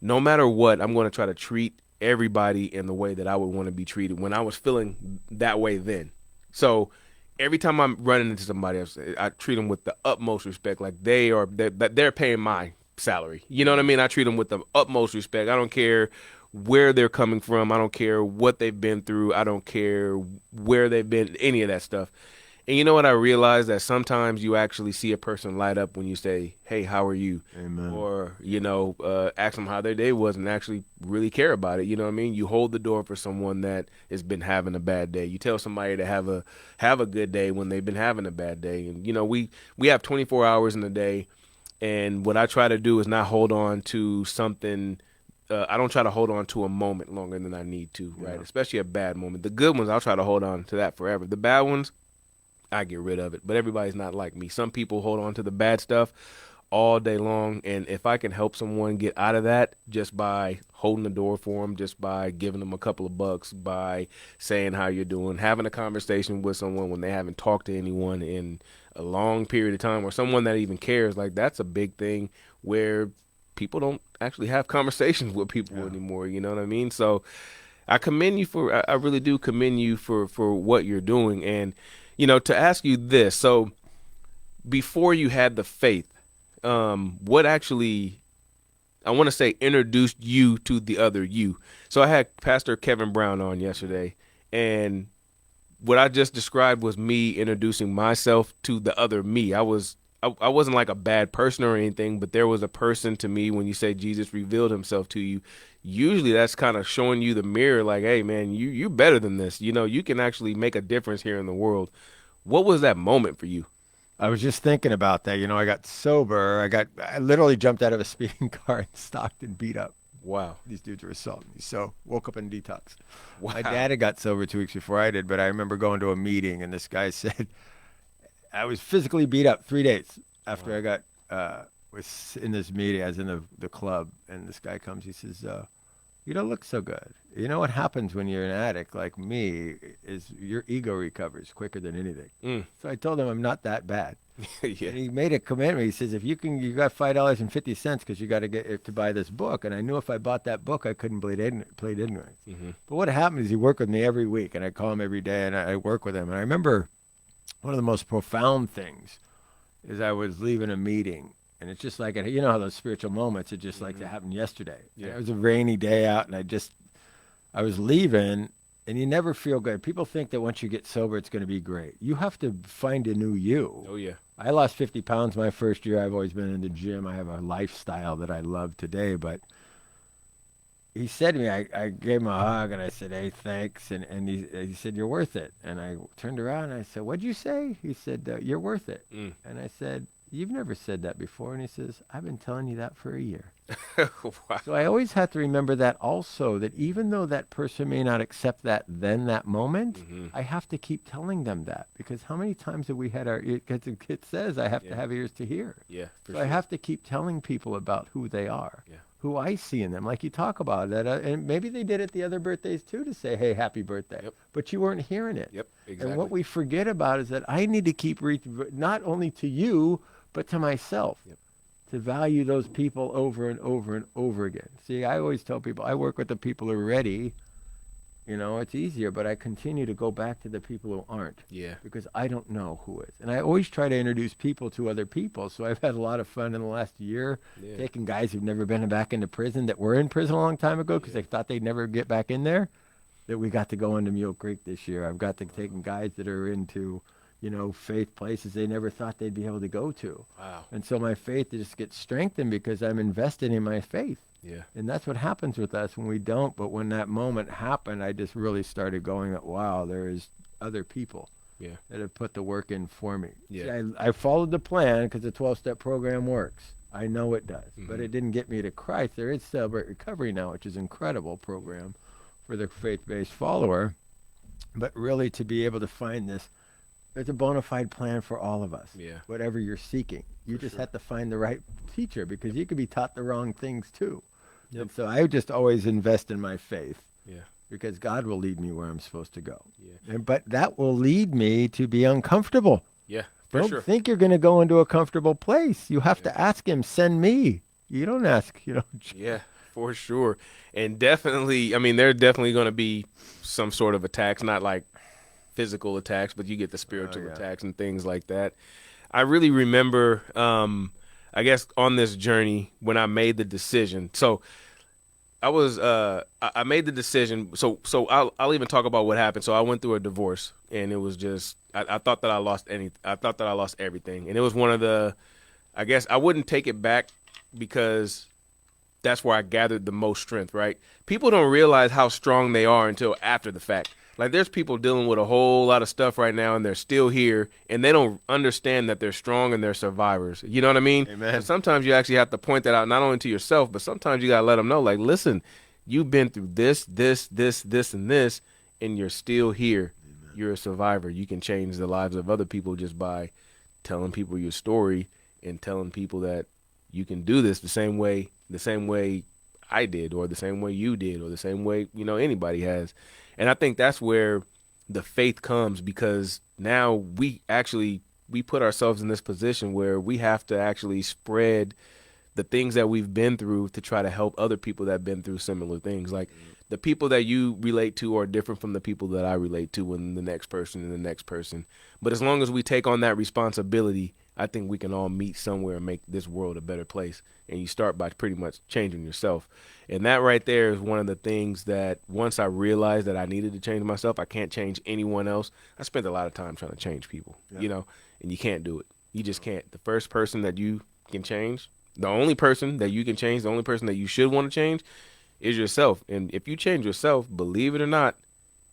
no matter what, I'm going to try to treat everybody in the way that I would want to be treated when I was feeling that way then. So every time I'm running into somebody else, I treat them with the utmost respect, like they're paying my salary. You know what I mean? I treat them with the utmost respect. I don't care where they're coming from. I don't care what they've been through. I don't care where they've been, any of that stuff. And you know what? I realized that sometimes you actually see a person light up when you say, hey, how are you? Amen. Or, ask them how their day was and actually really care about it. You know what I mean? You hold the door for someone that has been having a bad day. You tell somebody to have a good day when they've been having a bad day. And, we have 24 hours in a day. And what I try to do is not hold on to something. I don't try to hold on to a moment longer than I need to, right? Especially a bad moment. The good ones, I'll try to hold on to that forever. The bad ones, I get rid of it. But everybody's not like me. Some people hold on to the bad stuff all day long. And if I can help someone get out of that just by holding the door for them, just by giving them a couple of bucks, by saying how you're doing, having a conversation with someone when they haven't talked to anyone in a long period of time, or someone that even cares, like, that's a big thing where people don't actually have conversations with people anymore. You know what I mean? So I commend you I really do commend you for what you're doing. And, to ask you this, so before you had the faith, what actually, I want to say, introduced you to the other you? So I had Pastor Kevin Brown on yesterday, and what I just described was me introducing myself to the other me. I wasn't like a bad person or anything, but there was a person to me. When you say Jesus revealed himself to you, usually that's kind of showing you the mirror, like, hey man, you're better than this. You can actually make a difference here in the world. What was that moment for you? I was just thinking about that. I got sober. I literally jumped out of a speeding car and stopped and beat up. Wow. These dudes were assaulting me. So woke up in detox. Wow. My dad had got sober 2 weeks before I did, but I remember going to a meeting and this guy said, I was physically beat up 3 days after I got was in this meeting. I was in the club, and this guy comes. He says, you don't look so good. You know what happens when you're an addict like me is your ego recovers quicker than anything. So I told him I'm not that bad. Yeah. And he made a commitment. He says, if you got $5.50 because you got to get it to buy this book. And I knew if I bought that book, I couldn't plead ignorance. But what happened is he worked with me every week, and I call him every day, and I work with him. And I remember one of the most profound things is I was leaving a meeting, and it's just like, you know how those spiritual moments are just like that happened yesterday. Yeah. It was a rainy day out, and I was leaving, and you never feel good. People think that once you get sober, it's going to be great. You have to find a new you. Oh, yeah. I lost 50 pounds my first year. I've always been in the gym. I have a lifestyle that I love today. But he said to me, I gave him a hug, and I said, hey, thanks. And he said, you're worth it. And I turned around, and I said, what'd you say? He said, you're worth it. And I said, you've never said that before. And he says, I've been telling you that for a year. Wow. So I always have to remember that also, that even though that person may not accept that that moment, I have to keep telling them that, because how many times have we had it says I have to have ears to hear. Yeah, So I have to keep telling people about who they are, who I see in them. Like you talk about that, and maybe they did it the other birthdays too, to say, hey, happy birthday. But you weren't hearing it. Yep, exactly. And what we forget about is that I need to keep not only to you, but to myself. To value those people over and over and over again. See, I always tell people, I work with the people who are ready. You know, it's easier, but I continue to go back to the people who aren't. Yeah. Because I don't know who is. And I always try to introduce people to other people. So I've had a lot of fun in the last year taking guys who've never been back into prison, that were in prison a long time ago because they thought they'd never get back in there, that we got to go into Mule Creek this year. I've got to taking guys that are into, you know, faith places they never thought they'd be able to go to. Wow. And so my faith just gets strengthened because I'm invested in my faith. Yeah. And that's what happens with us when we don't. But when that moment happened, I just really started going, wow, there's other people that have put the work in for me. Yeah. See, I followed the plan because the 12-step program works. I know it does. But it didn't get me to Christ. There is Celebrate Recovery now, which is an incredible program for the faith-based follower. But really to be able to find this, there's a bona fide plan for all of us. Yeah. Whatever you're seeking. You just have to find the right teacher, because you could be taught the wrong things too. And so I just always invest in my faith. Yeah. Because God will lead me where I'm supposed to go. Yeah. But that will lead me to be uncomfortable. Yeah. Don't think you're going to go into a comfortable place. You have to ask him, send me. You don't ask, you know. Yeah, for sure. And definitely, I mean, there are definitely going to be some sort of attacks, not like physical attacks, but you get the spiritual attacks and things like that. I really remember, I guess, on this journey when I made the decision. So I was, I made the decision. So I'll even talk about what happened. So I went through a divorce, and it was just, I thought that I lost everything. And it was one of the, I guess I wouldn't take it back, because that's where I gathered the most strength, right? People don't realize how strong they are until after the fact. Like, there's people dealing with a whole lot of stuff right now, and they're still here, and they don't understand that they're strong and they're survivors. You know what I mean? Amen. And sometimes you actually have to point that out, not only to yourself, but sometimes you got to let them know, like, listen, you've been through this, and this, and you're still here. Amen. You're a survivor. You can change the lives of other people just by telling people your story and telling people that you can do this the same way I did, or the same way you did, or the same way, you know, anybody has. And I think that's where the faith comes, because now we put ourselves in this position where we have to actually spread the things that we've been through to try to help other people that have been through similar things. Like, the people that you relate to are different from the people that I relate to, and the next person and the next person. But as long as we take on that responsibility, I think we can all meet somewhere and make this world a better place. And you start by pretty much changing yourself. And that right there is one of the things that once I realized that I needed to change myself, I can't change anyone else. I spent a lot of time trying to change people, you know, and you can't do it. You just can't. The first person that you can change, the only person that you can change, the only person that you should want to change is yourself. And if you change yourself, believe it or not,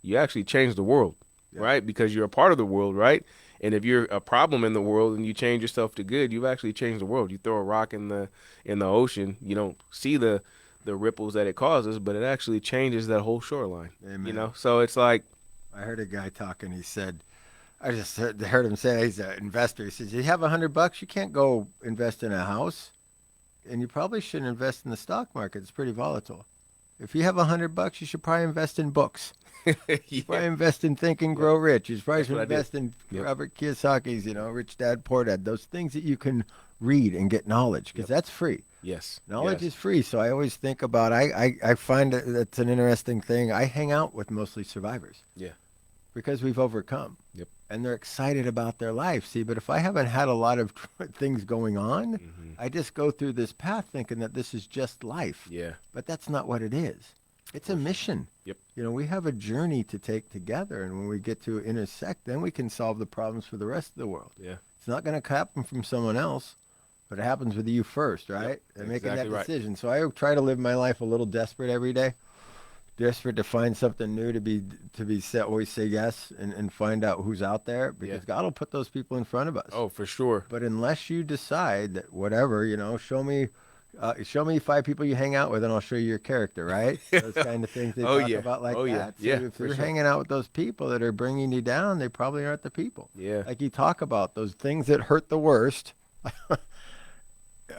you actually change the world, right? Because you're a part of the world, right? And if you're a problem in the world and you change yourself to good, you've actually changed the world. You throw a rock in the ocean, you don't see the ripples that it causes, but it actually changes that whole shoreline. Amen. You know, so it's like, I heard a guy talking. He said, I just heard him say, he's an investor. He says, you have $100, you can't go invest in a house, and you probably shouldn't invest in the stock market. It's pretty volatile. If you have $100, you should probably invest in books. You Yeah. probably invest in Think and Grow Rich. You should probably That's what I did. invest in Yep. Robert Kiyosaki's, Rich Dad, Poor Dad. Those things that you can read and get knowledge, because that's free. Yes. Knowledge Yes. is free. So I always think about, I find that's an interesting thing. I hang out with mostly survivors. Yeah. Because we've overcome. Yep. And they're excited about their life. See, but if I haven't had a lot of things going on, Mm-hmm. I just go through this path thinking that this is just life. Yeah. But that's not what it is. It's a mission. Yep. We have a journey to take together. And when we get to intersect, then we can solve the problems for the rest of the world. Yeah. It's not going to happen from someone else, but it happens with you first, right? And making exactly that right. decision. So I try to live my life a little desperate every day. Desperate to find something new, always say yes and find out who's out there, because God will put those people in front of us. Oh, for sure. But unless you decide that whatever, show me 5 people you hang out with and I'll show you your character, right? Those kind of things they Oh, talk yeah. about like Oh, yeah. that. So Yeah, if for you're sure. hanging out with those people that are bringing you down, they probably aren't the people. Yeah. Like you talk about, those things that hurt the worst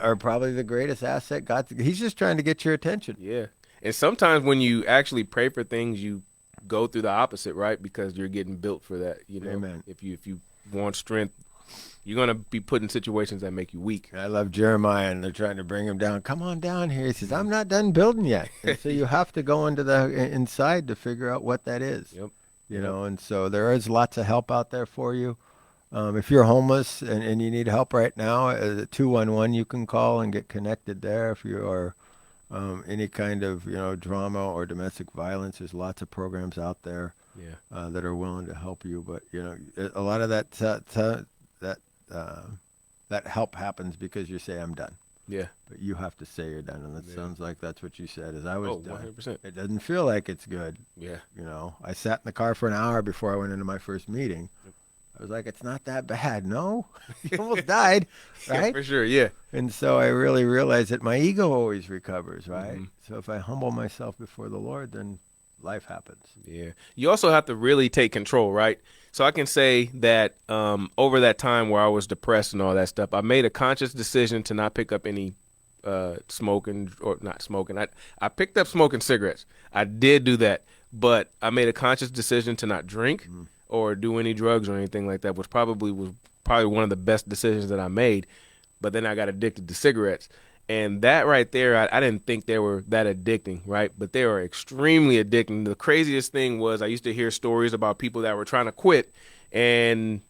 are probably the greatest asset. He's just trying to get your attention. Yeah. And sometimes when you actually pray for things, you go through the opposite, right? Because you're getting built for that. Amen. If you want strength, you're gonna be put in situations that make you weak. I love Jeremiah, and they're trying to bring him down. Come on down here. He says, I'm not done building yet. And so you have to go into the inside to figure out what that is. Yep. And so there is lots of help out there for you. If you're homeless and you need help right now, 211 you can call and get connected there. If you are any kind of drama or domestic violence, there's lots of programs out there that are willing to help you. But a lot of that help happens because you say I'm done. Yeah. But you have to say you're done, and that sounds like that's what you said. Is I was done. 100%. It doesn't feel like it's good. Yeah. I sat in the car for an hour before I went into my first meeting. I was like, it's not that bad. No, you almost died, right? Yeah, for sure. Yeah. And so I really realized that my ego always recovers, right? So if I humble myself before the Lord, then life happens. Yeah. You also have to really take control, right? So I can say that over that time where I was depressed and all that stuff, I made a conscious decision to not pick up any smoking or not smoking. I picked up smoking cigarettes. I did do that, but I made a conscious decision to not drink or do any drugs or anything like that, which probably was one of the best decisions that I made. But then I got addicted to cigarettes. And that right there, I didn't think they were that addicting, right? But they are extremely addicting. The craziest thing was I used to hear stories about people that were trying to quit, and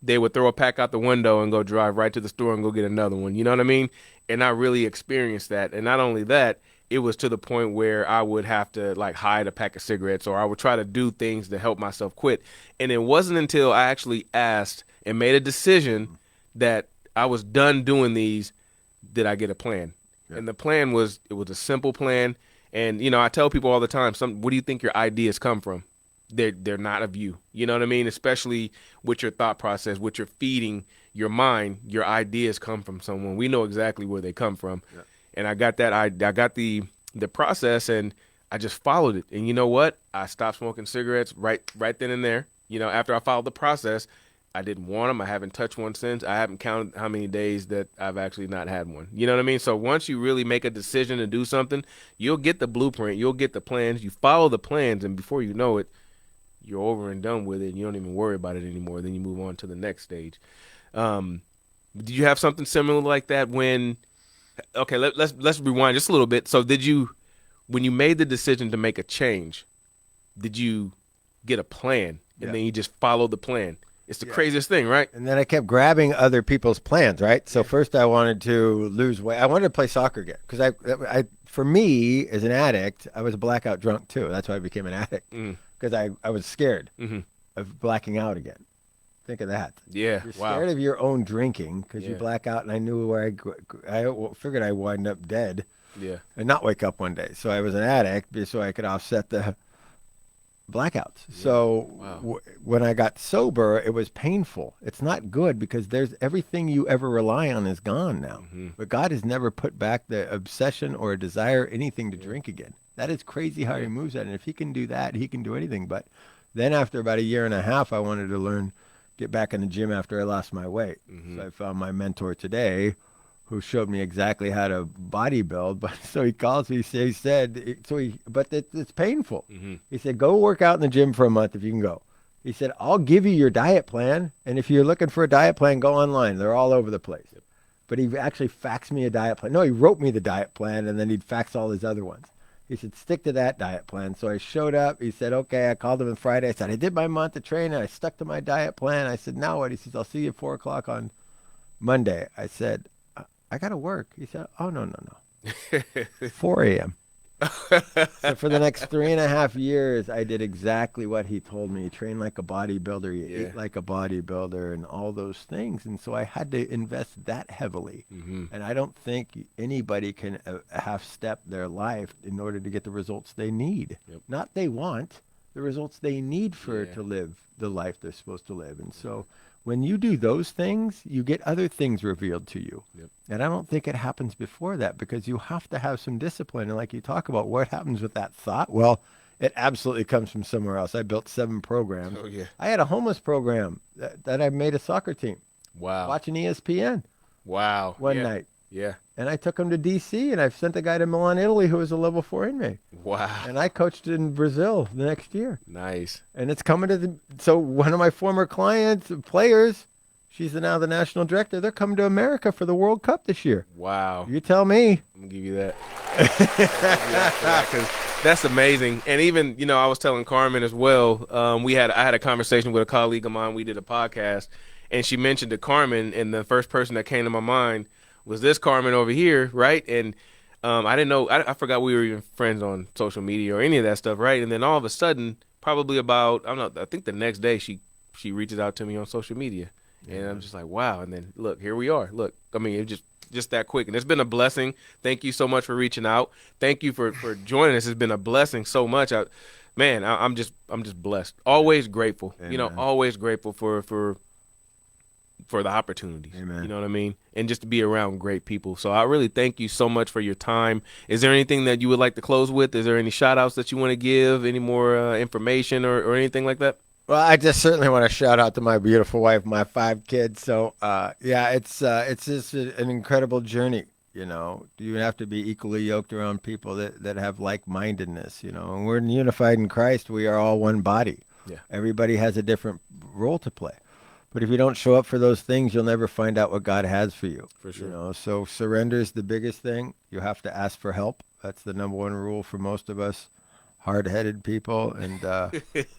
they would throw a pack out the window and go drive right to the store and go get another one. You know what I mean? And I really experienced that. And not only that, it was to the point where I would have to like hide a pack of cigarettes, or I would try to do things to help myself quit. And it wasn't until I actually asked and made a decision that I was done doing these did I get a plan. Yeah. And the plan was a simple plan. And, I tell people all the time, what do you think your ideas come from? They're not of you. You know what I mean? Especially with your thought process, what you're feeding your mind, your ideas come from someone. We know exactly where they come from. Yeah. And I got that. I got the process, and I just followed it. And you know what? I stopped smoking cigarettes right then and there. After I followed the process, I didn't want them. I haven't touched one since. I haven't counted how many days that I've actually not had one. You know what I mean? So once you really make a decision to do something, you'll get the blueprint. You'll get the plans. You follow the plans, and before you know it, you're over and done with it, and you don't even worry about it anymore. Then you move on to the next stage. Did you have something similar like that when – okay, let's rewind just a little bit. So when you made the decision to make a change, did you get a plan, and then you just followed the plan? It's the craziest thing, right? And then I kept grabbing other people's plans, right? So first I wanted to lose weight. I wanted to play soccer again because I for me, as an addict, I was blackout drunk too. That's why I became an addict, because I was scared of blacking out again. Think of that. Yeah, You're scared of your own drinking because you black out, and I knew where I figured I'd wind up dead and not wake up one day. So I was an addict so I could offset the blackouts. Yeah. So when I got sober, it was painful. It's not good because there's everything you ever rely on is gone now. But God has never put back the obsession or a desire, anything to drink again. That is crazy how he moves that. And if he can do that, he can do anything. But then after about a year and a half, I wanted to get back in the gym after I lost my weight. So I found my mentor today, who showed me exactly how to bodybuild. But so he calls me, but it's painful. He said, go work out in the gym for a month if you can go. He said, I'll give you your diet plan. And if you're looking for a diet plan, go online. They're all over the place. Yep. But he actually faxed me a diet plan. No, he wrote me the diet plan, and then he'd fax all his other ones. He said, stick to that diet plan. So I showed up. He said, okay. I called him on Friday. I said, I did my month of training. I stuck to my diet plan. I said, now what? He says, I'll see you at 4 o'clock on Monday. I said, I got to work. He said, oh, no. 4 a.m. So for the next 3.5 years, I did exactly what he told me. You train like a bodybuilder, you eat like a bodybuilder, and all those things. And so I had to invest that heavily. And I don't think anybody can half-step their life in order to get the results they need. Not they want, the results they need to live the life they're supposed to live. And so when you do those things, you get other things revealed to you. And I don't think it happens before that, because you have to have some discipline. And like you talk about, what happens with that thought? Well, it absolutely comes from somewhere else. I built 7 programs. I had a homeless program that I made a soccer team. Wow. Watching ESPN. Wow. One night. Yeah. And I took him to D.C., and I sent a guy to Milan, Italy, who was a level 4 inmate. Wow. And I coached in Brazil the next year. Nice. And it's coming to so one of my former clients, players, she's now the national director, they're coming to America for the World Cup this year. Wow. You tell me. I'm going to give you that. Because that's amazing. And even, I was telling Carmen as well, I had a conversation with a colleague of mine. We did a podcast, and she mentioned to Carmen, and the first person that came to my mind was this Carmen over here, right? And I didn't know, I forgot we were even friends on social media or any of that stuff, right? And then all of a sudden, probably about, I think the next day, she reaches out to me on social media. And I'm just like, wow. And then look, here we are. Look, I mean, it just that quick. And it's been a blessing. Thank you so much for reaching out. Thank you for joining us. It's been a blessing so much. I'm just blessed. Always grateful. Amen. Always grateful for the opportunities. Amen. You know what I mean? And just to be around great people. So I really thank you so much for your time. Is there anything that you would like to close with? Is there any shout outs that you want to give? Any more information or anything like that? Well, I just certainly want to shout out to my beautiful wife, my 5 kids. So, it's just an incredible journey. You have to be equally yoked around people that have like-mindedness, and we're unified in Christ. We are all one body. Yeah. Everybody has a different role to play. But if you don't show up for those things, you'll never find out what God has for you. For sure. So surrender is the biggest thing. You have to ask for help. That's the number one rule for most of us hard-headed people. And,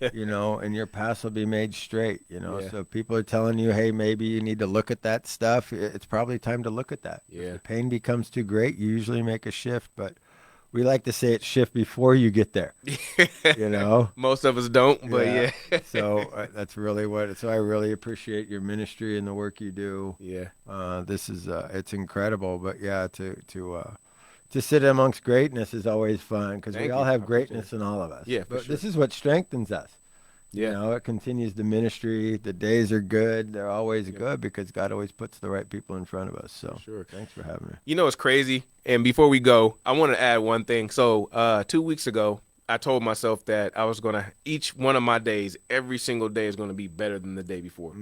and your paths will be made straight, Yeah. So people are telling you, hey, maybe you need to look at that stuff. It's probably time to look at that. Yeah. If the pain becomes too great, you usually make a shift. But we like to say it's shift before you get there, Most of us don't, but yeah. So that's really so I really appreciate your ministry and the work you do. Yeah. This is, it's incredible, but yeah, to sit amongst greatness is always fun, because we all have greatness in all of us. Yeah, but this is what strengthens us. Yeah. It continues the ministry. The days are good. They're always good, because God always puts the right people in front of us. So thanks for having me. It's crazy. And before we go, I want to add one thing. So 2 weeks ago, I told myself that I was going to, each one of my days, every single day is going to be better than the day before.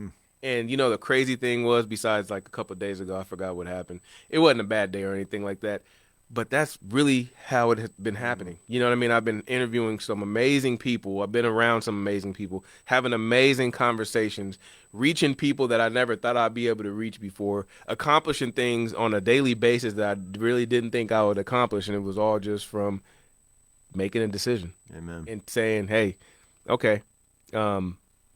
And, the crazy thing was, besides like a couple of days ago, I forgot what happened. It wasn't a bad day or anything like that. But that's really how it has been happening. You know what I mean? I've been interviewing some amazing people. I've been around some amazing people, having amazing conversations, reaching people that I never thought I'd be able to reach before, accomplishing things on a daily basis that I really didn't think I would accomplish. And it was all just from making a decision. Amen. And saying, hey, okay,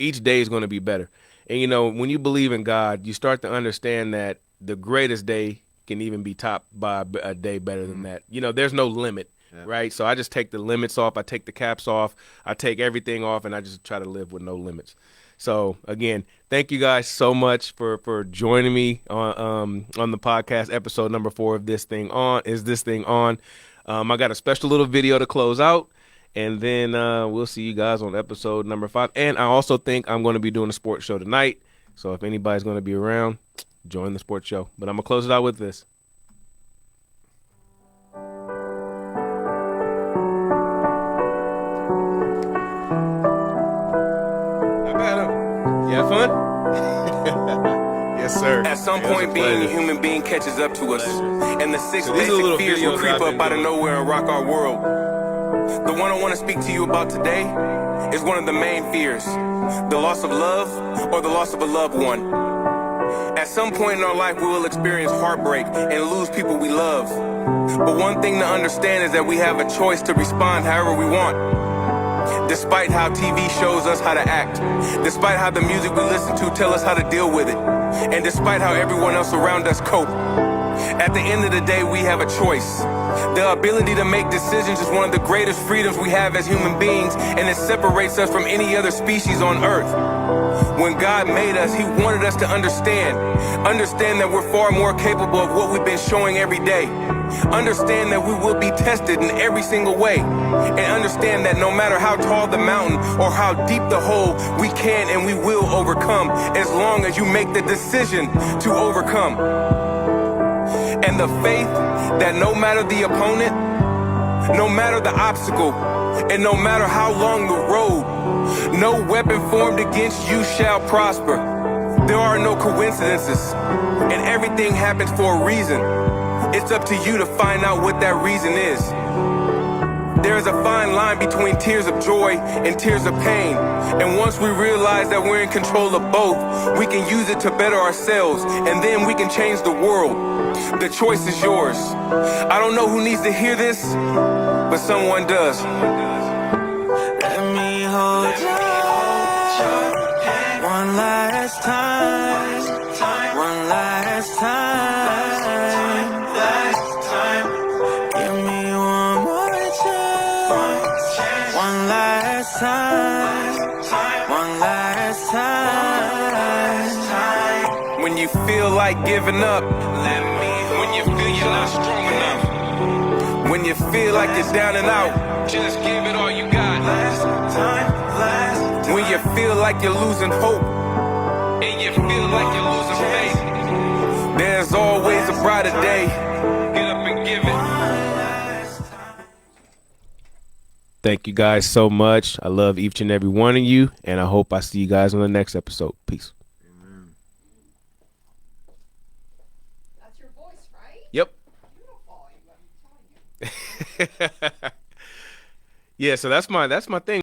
each day is going to be better. And, when you believe in God, you start to understand that the greatest day can even be topped by a day better than that. There's no limit, right? So I just take the limits off. I take the caps off. I take everything off, and I just try to live with no limits. So, again, thank you guys so much for joining me on the podcast, episode number 4 of This Thing On. Is This Thing On? I got a special little video to close out, and then we'll see you guys on episode number 5. And I also think I'm going to be doing a sports show tonight. So if anybody's going to be around, join the sports show. But I'm going to close it out with this. Not bad, huh? You have fun? Yes, sir. At some It was point, a being a pleasure. human being catches up to us, and the six So these are the little basic fears will videos creep I've been up out of doing. nowhere and rock our world. The one I want to speak to you about today is one of the main fears: the loss of love or the loss of a loved one. At some point in our life, we will experience heartbreak and lose people we love. But one thing to understand is that we have a choice to respond however we want. Despite how TV shows us how to act, despite how the music we listen to tell us how to deal with it, and despite how everyone else around us cope, at the end of the day, we have a choice. The ability to make decisions is one of the greatest freedoms we have as human beings, and it separates us from any other species on Earth. When God made us, He wanted us to understand that we're far more capable of what we've been showing every day. Understand that we will be tested in every single way. And understand that no matter how tall the mountain or how deep the hole, we can and we will overcome as long as you make the decision to overcome. And the faith that no matter the opponent, no matter the obstacle, and no matter how long the road, no weapon formed against you shall prosper. There are no coincidences, and everything happens for a reason. It's up to you to find out what that reason is. There is a fine line between tears of joy and tears of pain. And once we realize that we're in control of both, we can use it to better ourselves, and then we can change the world. The choice is yours. I don't know who needs to hear this, but someone does. Let me hold you one last time, one last time. Give me one more chance, one last time, one last time. When you feel like giving up, when you feel you're not strong enough, when you feel like you're down and out, just give it all you got. When you feel like you're losing hope, and you feel like you're losing faith, there's always a brighter day. Get up and give it. Thank you guys so much. I love each and every one of you, and I hope I see you guys on the next episode. Peace. That's your voice, right? Yep. Beautiful. I'm telling you. Yeah, so that's my thing.